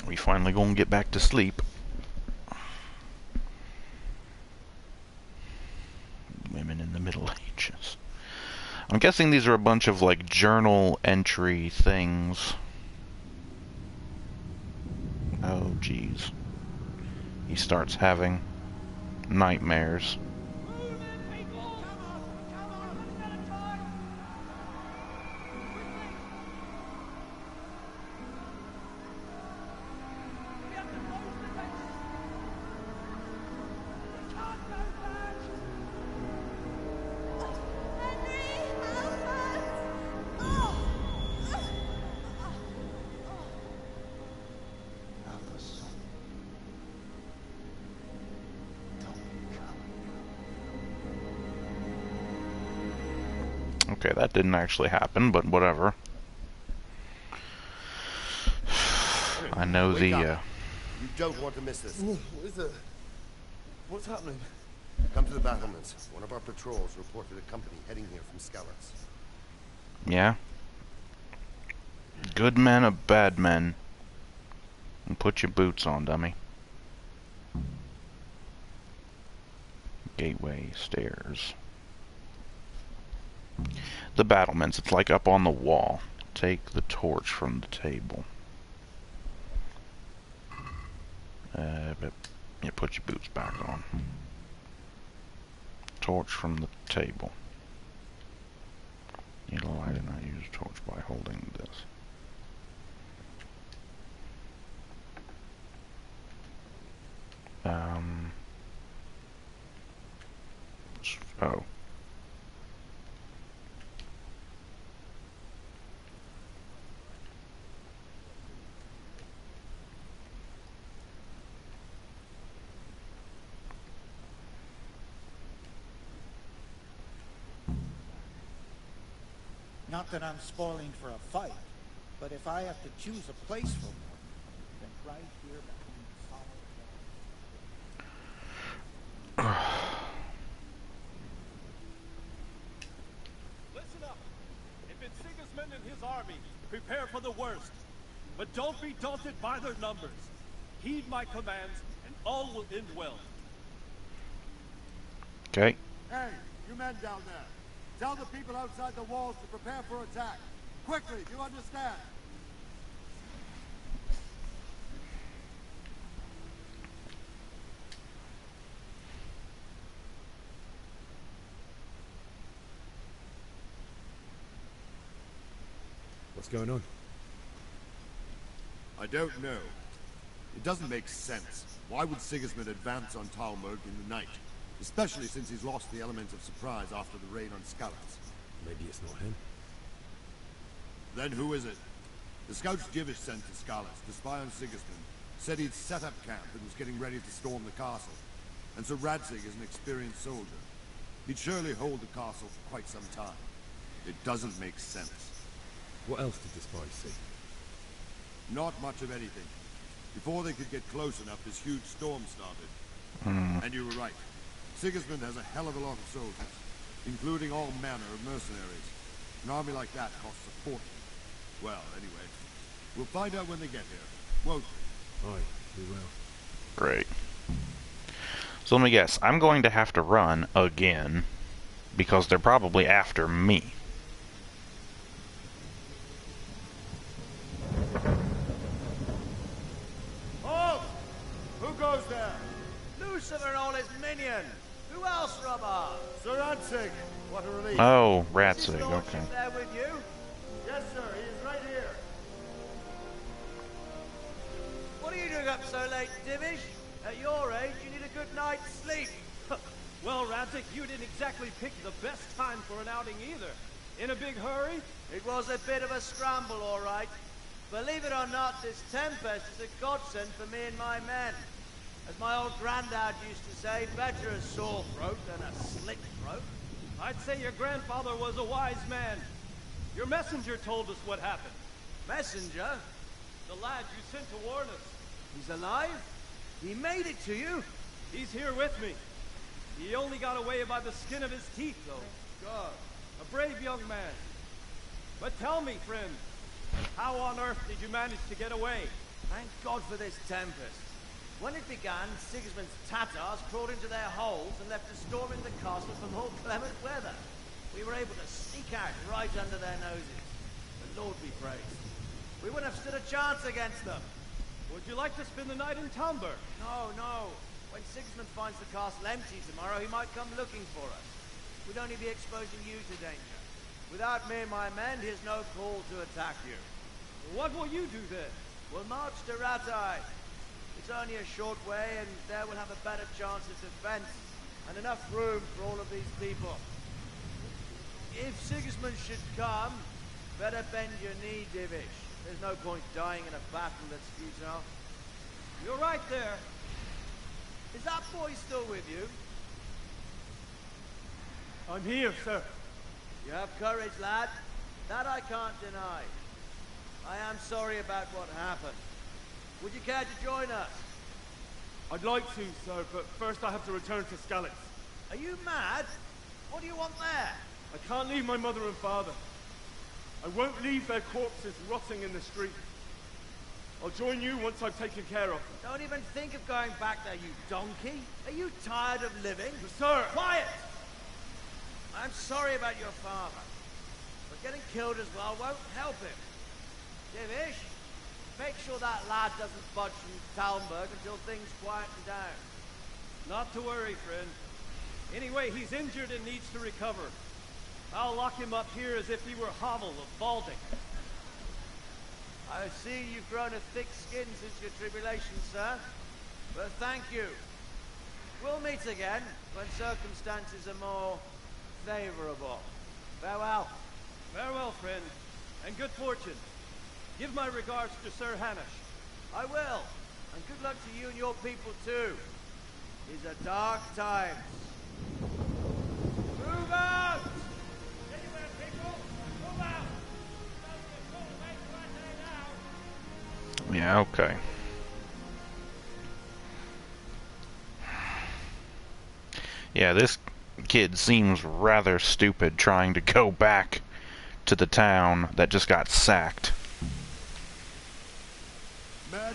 We finally gonna get back to sleep. Women in the Middle Ages. I'm guessing these are a bunch of like journal entry things. Oh geez. He starts having nightmares. Okay, that didn't actually happen, but whatever. I know the,
You don't want to miss this.
What is it? What's happening?
Come to the battlements. One of our patrols reported a company heading here from Skalitz.
Yeah? Good men or bad men? And put your boots on, dummy. Gateway, stairs. The battlements, it's like up on the wall. Take the torch from the table. But you put your boots back on. Torch from the table. Need a light and I use a torch by holding this. Oh.
Not that I'm spoiling for a fight, but if I have to choose a place for one, then right here behind the solid wall.
Listen up. If it's Sigismund and his army, prepare for the worst. But don't be daunted by their numbers. Heed my commands, and all will end well.
Okay.
Hey, you men down there. Tell the people outside the walls to prepare for attack. Quickly, do you understand?
What's going on?
I don't know. It doesn't make sense. Why would Sigismund advance on Talmberg in the night? Especially since he's lost the element of surprise after the raid on Skalitz.
Maybe it's not him.
Then who is it? The scouts Jivish sent to Skalitz to spy on Sigismund said he'd set up camp and was getting ready to storm the castle. And so Radzig is an experienced soldier. He'd surely hold the castle for quite some time. It doesn't make sense.
What else did the spies see?
Not much of anything. Before they could get close enough, this huge storm started. And you were right. Sigismund has a hell of a lot of soldiers, including all manner of mercenaries. An army like that costs a fortune. Well, anyway, we'll find out when they get here, won't we?
Aye. We will.
Great. So let me guess. I'm going to have to run again because they're probably after me.
Halt! Who goes there? Lucifer and all his minions. Who else, Robber?
Sir Ansig! What a relief.
Oh,
Is
Ratsig,
his lordship
okay.
there with you?
Yes, sir. He is right here.
What are you doing up so late, Divish? At your age, you need a good night's sleep.
Well, Radzik, you didn't exactly pick the best time for an outing either. In a big hurry?
It was a bit of a scramble, all right. Believe it or not, this tempest is a godsend for me and my men. As my old granddad used to say, better a sore throat than a slit throat.
I'd say your grandfather was a wise man. Your messenger told us what happened.
Messenger?
The lad you sent to warn us.
He's alive? He made it to you?
He's here with me. He only got away by the skin of his teeth, though. God, a brave young man. But tell me, friend, how on earth did you manage to get away?
Thank God for this tempest. When it began, Sigismund's Tatars crawled into their holes and left us storming the castle for more clement weather. We were able to sneak out right under their noses. The Lord be praised. We wouldn't have stood a chance against them.
Would you like to spend the night in Talmberg?
No, no. When Sigismund finds the castle empty tomorrow, he might come looking for us. We'd only be exposing you to danger. Without me and my men, he has no call to attack you.
What will you do then?
We'll march to Ratai. It's only a short way, and there we'll have a better chance of defense, and enough room for all of these people. If Sigismund should come, better bend your knee, Divish. There's no point dying in a battle that's futile.
You're right there.
Is that boy still with you?
I'm here, sir.
You have courage, lad. That I can't deny. I am sorry about what happened. Would you care to join us?
I'd like to, sir, but first I have to return to Skalitz.
Are you mad? What do you want there?
I can't leave my mother and father. I won't leave their corpses rotting in the street. I'll join you once I've taken care of them.
Don't even think of going back there, you donkey. Are you tired of living?
Sir!
Quiet! I'm sorry about your father, but getting killed as well won't help him. Divish, make sure that lad doesn't budge from Talmberg until things quieten down.
Not to worry, friend. Anyway, he's injured and needs to recover. I'll lock him up here as if he were Havel of Balding.
I see you've grown a thick skin since your tribulation, sir. But thank you. We'll meet again when circumstances are more favorable. Farewell.
Farewell, friend, and good fortune. Give my regards to Sir Hanush.
I will, and good luck to you and your people too. These are dark times. Move out! Anywhere, people! Move out!
Yeah, okay. Yeah, this kid seems rather stupid trying to go back to the town that just got sacked.
Men,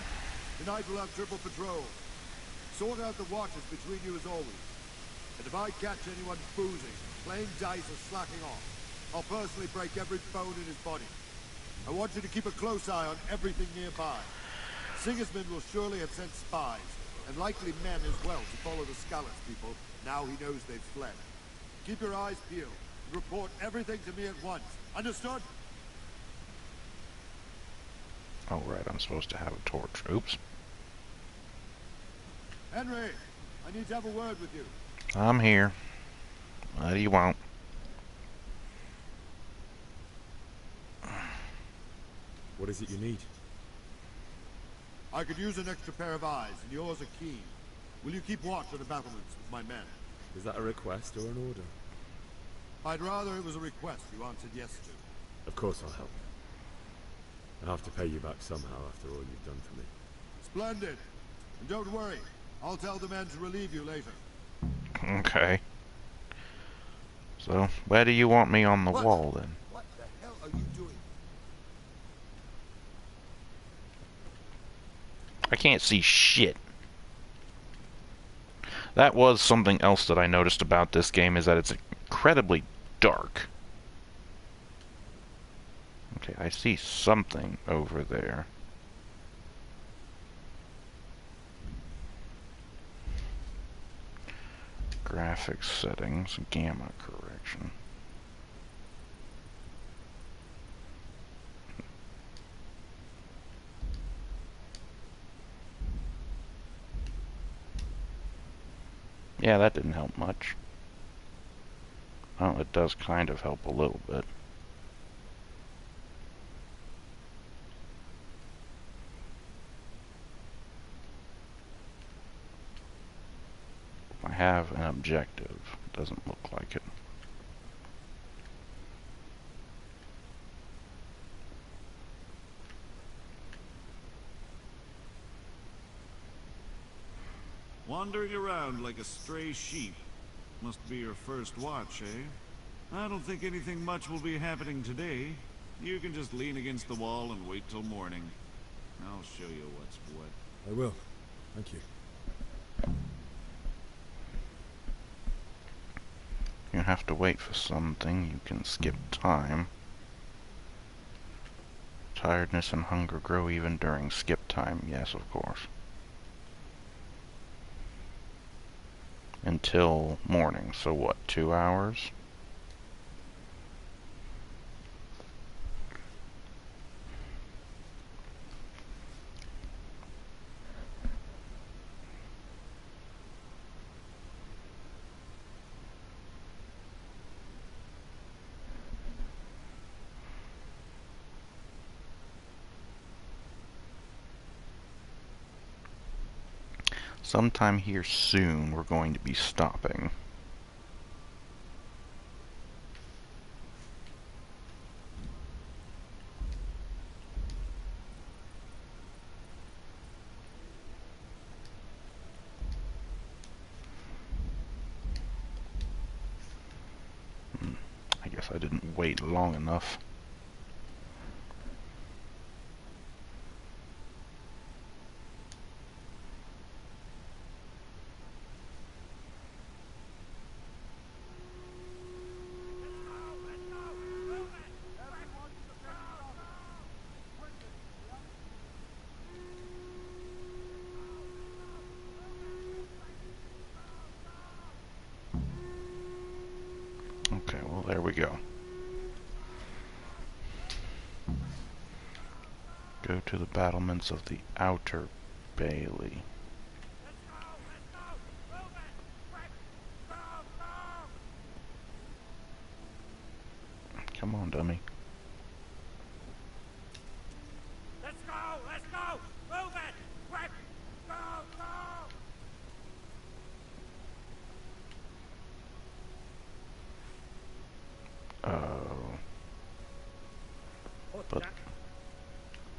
tonight we'll have triple patrol. Sort out the watches between you as always. And if I catch anyone boozing, playing dice or slacking off, I'll personally break every bone in his body. I want you to keep a close eye on everything nearby. Sigismund will surely have sent spies, and likely men as well, to follow the Skalitz people, now he knows they've fled. Keep your eyes peeled, and report everything to me at once. Understood?
Oh, right, I'm supposed to have a torch. Oops.
Henry, I need to have a word with you.
I'm here. What do you want?
What is it you need?
I could use an extra pair of eyes, and yours are keen. Will you keep watch on the battlements with my men?
Is that a request or an order?
I'd rather it was a request you answered yes to.
Of course I'll help. I'll have to pay you back somehow after all you've done for me.
Splendid. And don't worry, I'll tell the men to relieve you later.
Okay. So, where do you want me on the wall, then?
What the hell are you doing?
I can't see shit. That was something else that I noticed about this game, is that it's incredibly dark. Okay, I see something over there. Graphics settings, gamma correction. Yeah, that didn't help much. Oh, it does kind of help a little bit. I have an objective. Doesn't look like it.
Wandering around like a stray sheep. Must be your first watch, eh? I don't think anything much will be happening today. You can just lean against the wall and wait till morning. I'll show you what's what.
I will. Thank you.
You have to wait for something. You can skip time. Tiredness and hunger grow even during skip time. Yes, of course. Until morning. So what, 2 hours? Sometime here soon we're going to be stopping. I guess I didn't wait long enough. Okay, well, there we go. Go to the battlements of the outer bailey. Come on, dummy.
Let's go! Let's go! Move it! Quick! Go! Go!
But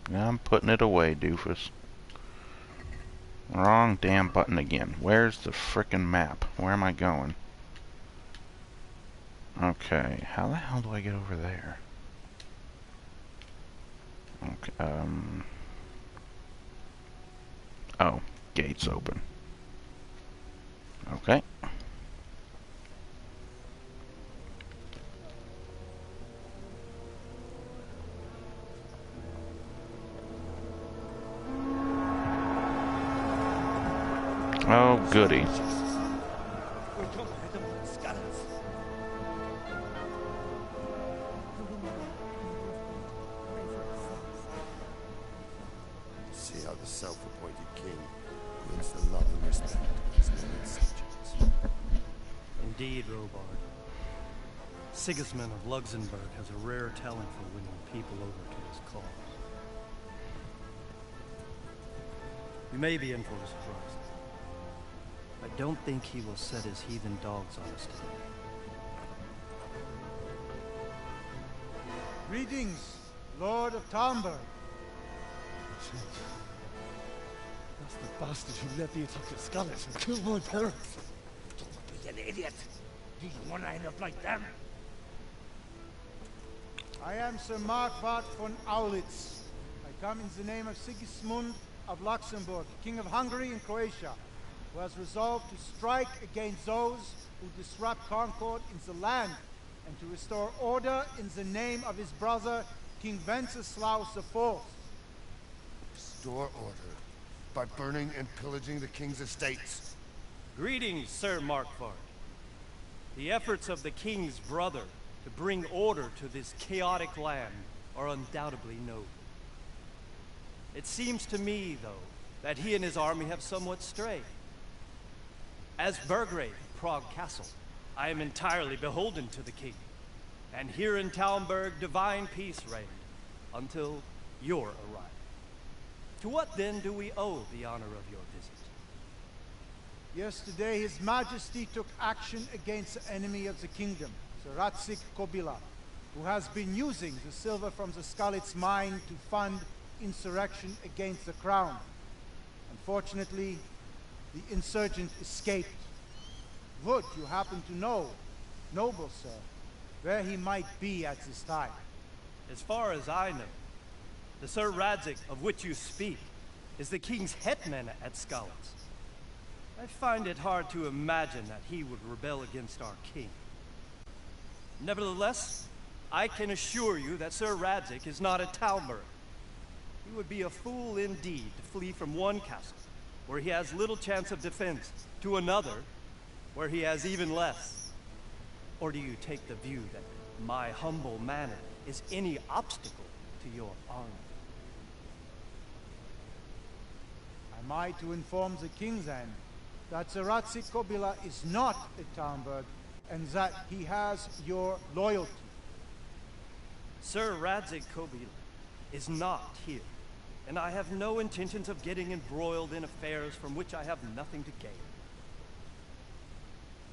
now I'm putting it away, doofus. Wrong damn button again. Where's the frickin' map? Where am I going? Okay, how the hell do I get over there? Okay, oh, gates open. Okay. Oh, goody.
See how the self-appointed king wins the love and respect of his loyal subjects.
Indeed, Robard. Sigismund of Luxembourg has a rare talent for winning people over to his cause. We may be in for a surprise. I don't think he will set his heathen dogs on us today.
Greetings, Lord of Talmberg.
That's the bastard who led the attack at Scarlet and killed my parents.
Don't be an idiot! Do you want to end up like them?
I am Sir Markwart von Aulitz. I come in the name of Sigismund of Luxembourg, King of Hungary and Croatia, who has resolved to strike against those who disrupt concord in the land and to restore order in the name of his brother, King Wenceslaus IV.
Restore order by burning and pillaging the king's estates.
Greetings, Sir Markvard. The efforts of the king's brother to bring order to this chaotic land are undoubtedly noble. It seems to me, though, that he and his army have somewhat strayed. As Burgrave of Prague Castle, I am entirely beholden to the king. And here in Talmberg, divine peace reigned until your arrival. To what then do we owe the honor of your visit?
Yesterday, His Majesty took action against the enemy of the kingdom, the Radzik Kobila, who has been using the silver from the Skalitz mine to fund insurrection against the crown. Unfortunately, the insurgent escaped. Would you happen to know, noble sir, where he might be at this time?
As far as I know, the Sir Radzik of which you speak is the king's hetman at Skalitz. I find it hard to imagine that he would rebel against our king. Nevertheless, I can assure you that Sir Radzik is not a Talmberg. He would be a fool indeed to flee from one castle, where he has little chance of defense, to another, where he has even less. Or do you take the view that my humble manner is any obstacle to your army?
Am I to inform the king then that the Radzik Kobila is not a Talmberg and that he has your loyalty?
Sir Radzik Kobila is not here, and I have no intentions of getting embroiled in affairs from which I have nothing to gain.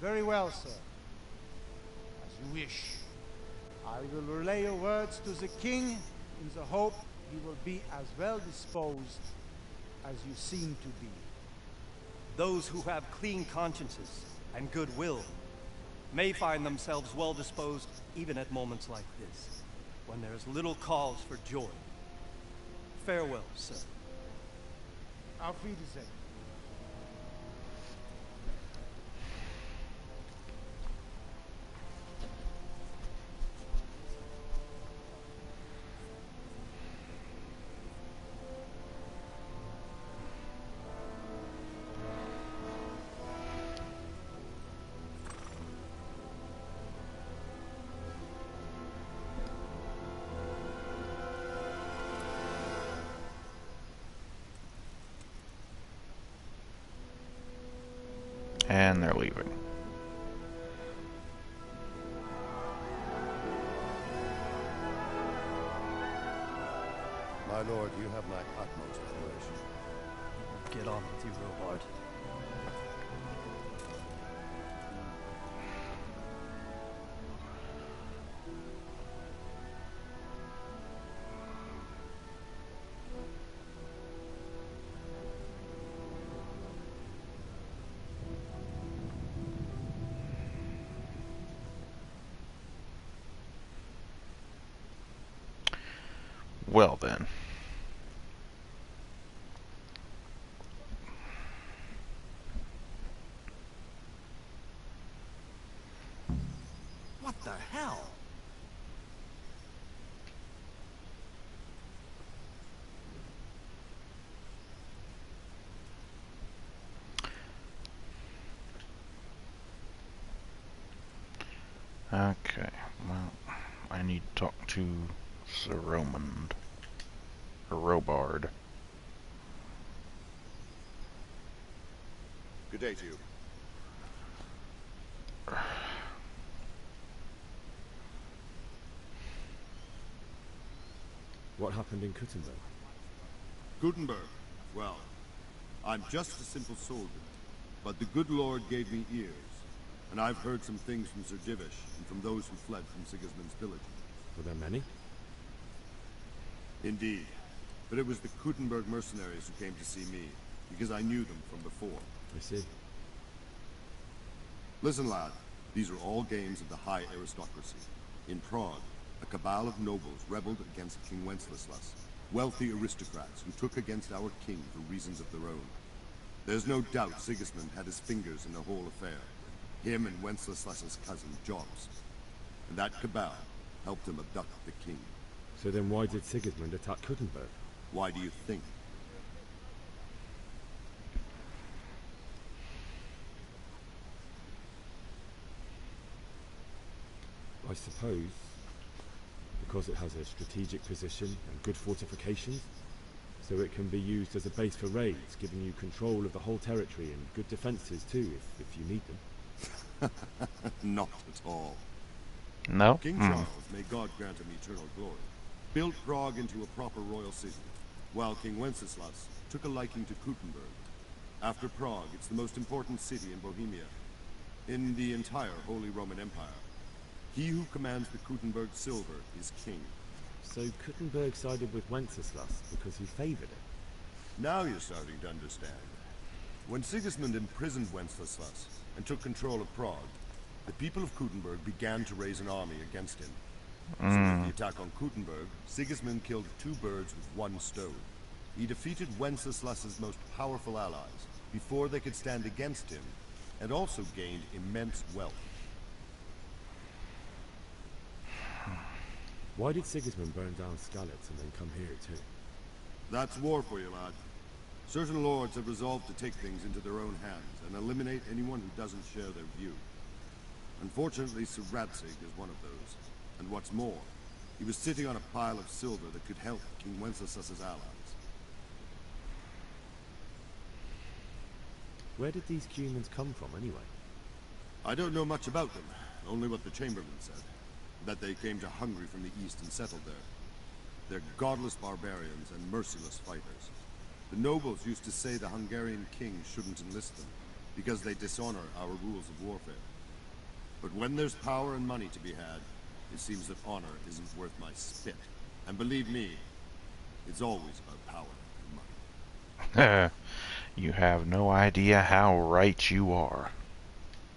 Very well, sir. As you wish. I will relay your words to the king in the hope he will be as well disposed as you seem to be.
Those who have clean consciences and goodwill may find themselves well disposed even at moments like this, when there is little cause for joy. Farewell, sir.
Auf Wiedersehen.
And they're leaving.
My lord, you have my utmost adoration.
Get on with you, Robard.
Well then.
What the hell?
Okay, well, I need to talk to Sir Romand. Or Robard.
Good day to you.
What happened in Kuttenberg?
Gutenberg. Well, I'm just a simple soldier, but the good Lord gave me ears, and I've heard some things from Sir Divish and from those who fled from Sigismund's village.
Were there many?
Indeed, but it was the Kuttenberg mercenaries who came to see me, because I knew them from before.
I see.
Listen, lad, these are all games of the high aristocracy. In Prague, a cabal of nobles rebelled against King Wenceslas, Wealthy aristocrats who took against our king for reasons of their own. There's no doubt Sigismund had his fingers in the whole affair. Him and Wenceslas's cousin, Jobs. And that cabal helped him abduct the king.
So then why did Sigismund attack Kuttenberg?
Why do you think?
I suppose because it has a strategic position and good fortifications, so it can be used as a base for raids, giving you control of the whole territory and good defenses too, if you need them.
Not at all.
No?
King Charles, may God grant him eternal glory, built Prague into a proper royal city, while King Wenceslas took a liking to Kuttenberg. After Prague, it's the most important city in Bohemia, in the entire Holy Roman Empire. He who commands the Kuttenberg silver is king.
So Kuttenberg sided with Wenceslas because he favored it?
Now you're starting to understand. When Sigismund imprisoned Wenceslas and took control of Prague, the people of Kuttenberg began to raise an army against him. So with the attack on Kuttenberg, Sigismund killed 2 birds with 1 stone. He defeated Wenceslas's most powerful allies before they could stand against him, and also gained immense wealth.
Why did Sigismund burn down Skalitz and then come here too?
That's war for you, lad. Certain lords have resolved to take things into their own hands and eliminate anyone who doesn't share their view. Unfortunately, Sir Radzig is one of those. And what's more, he was sitting on a pile of silver that could help King Wenceslas's allies.
Where did these Cumans come from anyway?
I don't know much about them, only what the Chamberlain said. That they came to Hungary from the east and settled there. They're godless barbarians and merciless fighters. The nobles used to say the Hungarian king shouldn't enlist them, because they dishonor our rules of warfare. But when there's power and money to be had, it seems that honor isn't worth my spit. And believe me, it's always about power and money.
You have no idea how right you are.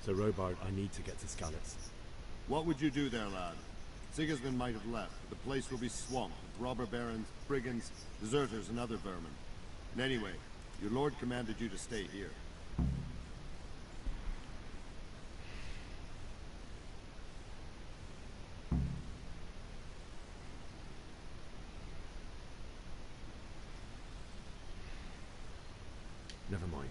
So Robard, I need to get to Skalitz.
What would you do there, lad? Sigismund might have left, but the place will be swamped with robber barons, brigands, deserters, and other vermin. And anyway, your lord commanded you to stay here.
Never mind.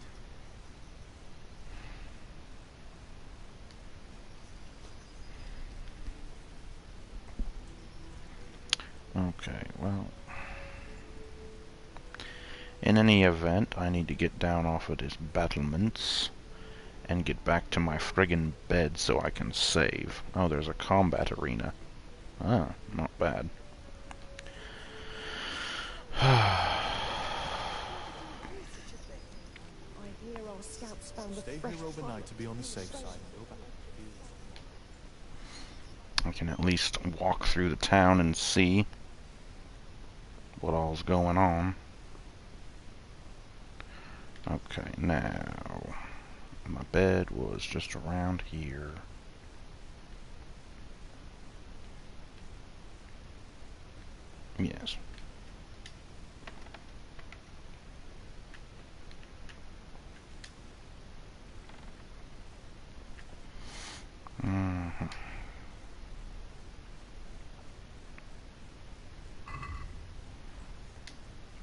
Okay, well, in any event, I need to get down off of these battlements and get back to my friggin' bed so I can save. Oh, there's a combat arena. Ah, not bad.
Stay here overnight to be on the safe side and go back.
I can at least walk through the town and see what all's going on. Okay, now my bed was just around here. Yes.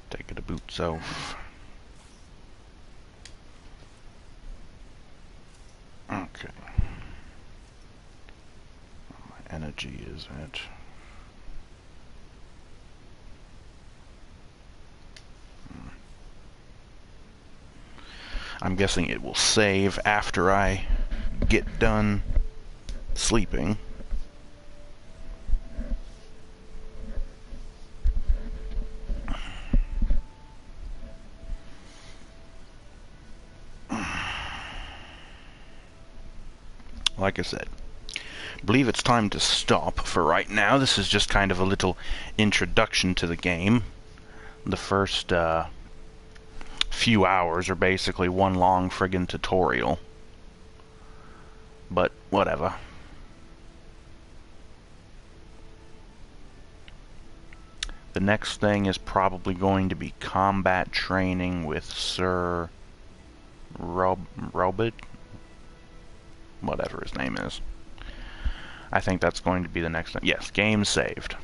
Taking the boots off. Okay. My energy is at... I'm guessing it will save after I get done sleeping. Like I said, I believe it's time to stop for right now. This is just kind of a little introduction to the game. The first few hours are basically one long friggin' tutorial. But whatever. The next thing is probably going to be combat training with Sir Robert, whatever his name is. I think that's going to be the next thing. Yes, game saved.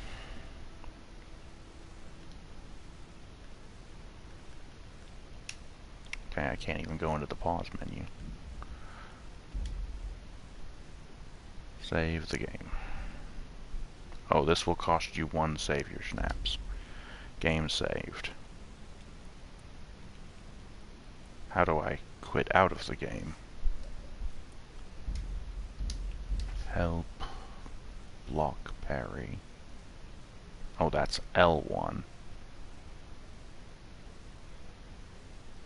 Okay, I can't even go into the pause menu. Save the game. Oh, this will cost you 1 savior snaps. Game saved. How do I quit out of the game? Help. Block parry. Oh, that's L1.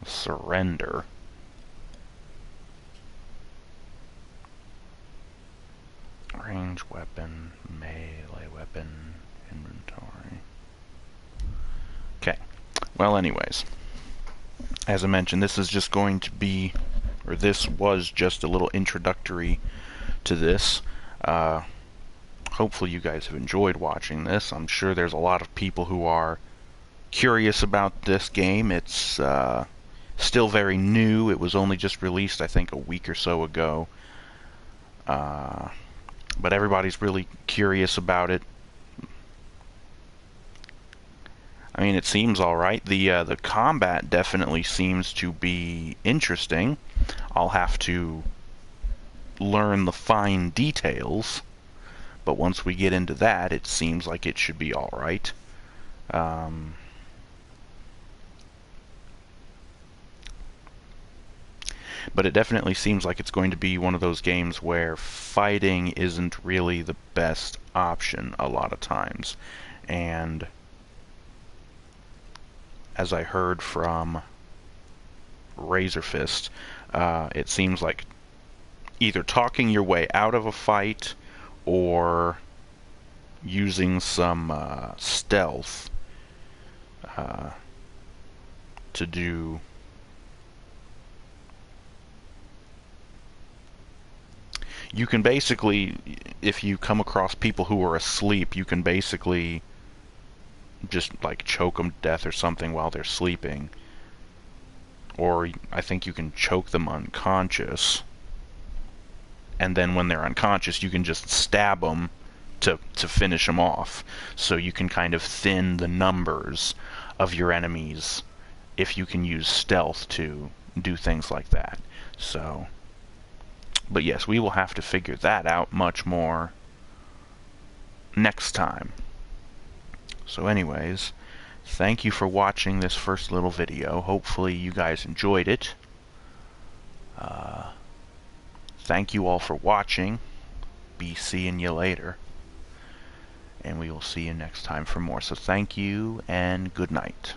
Surrender. Range weapon, melee weapon, inventory. Okay. Well, anyways. As I mentioned, this is just going to be, or this was just a little introductory to this. Hopefully you guys have enjoyed watching this. I'm sure there's a lot of people who are curious about this game. It's still very new. It was only just released, I think, a week or so ago. But everybody's really curious about it. I mean, it seems alright. The combat definitely seems to be interesting. I'll have to learn the fine details, but once we get into that, it seems like it should be alright. But it definitely seems like it's going to be one of those games where fighting isn't really the best option a lot of times. And as I heard from Razorfist, it seems like either talking your way out of a fight or using some stealth to do you can basically, if you come across people who are asleep, you can basically just like choke them to death or something while they're sleeping. Or I think you can choke them unconscious, and then when they're unconscious you can just stab them to finish them off. So you can kind of thin the numbers of your enemies if you can use stealth to do things like that. So, but yes, we will have to figure that out much more next time. So anyways, thank you for watching this first little video. Hopefully you guys enjoyed it. Thank you all for watching. Be seeing you later. And we will see you next time for more. So thank you, and good night.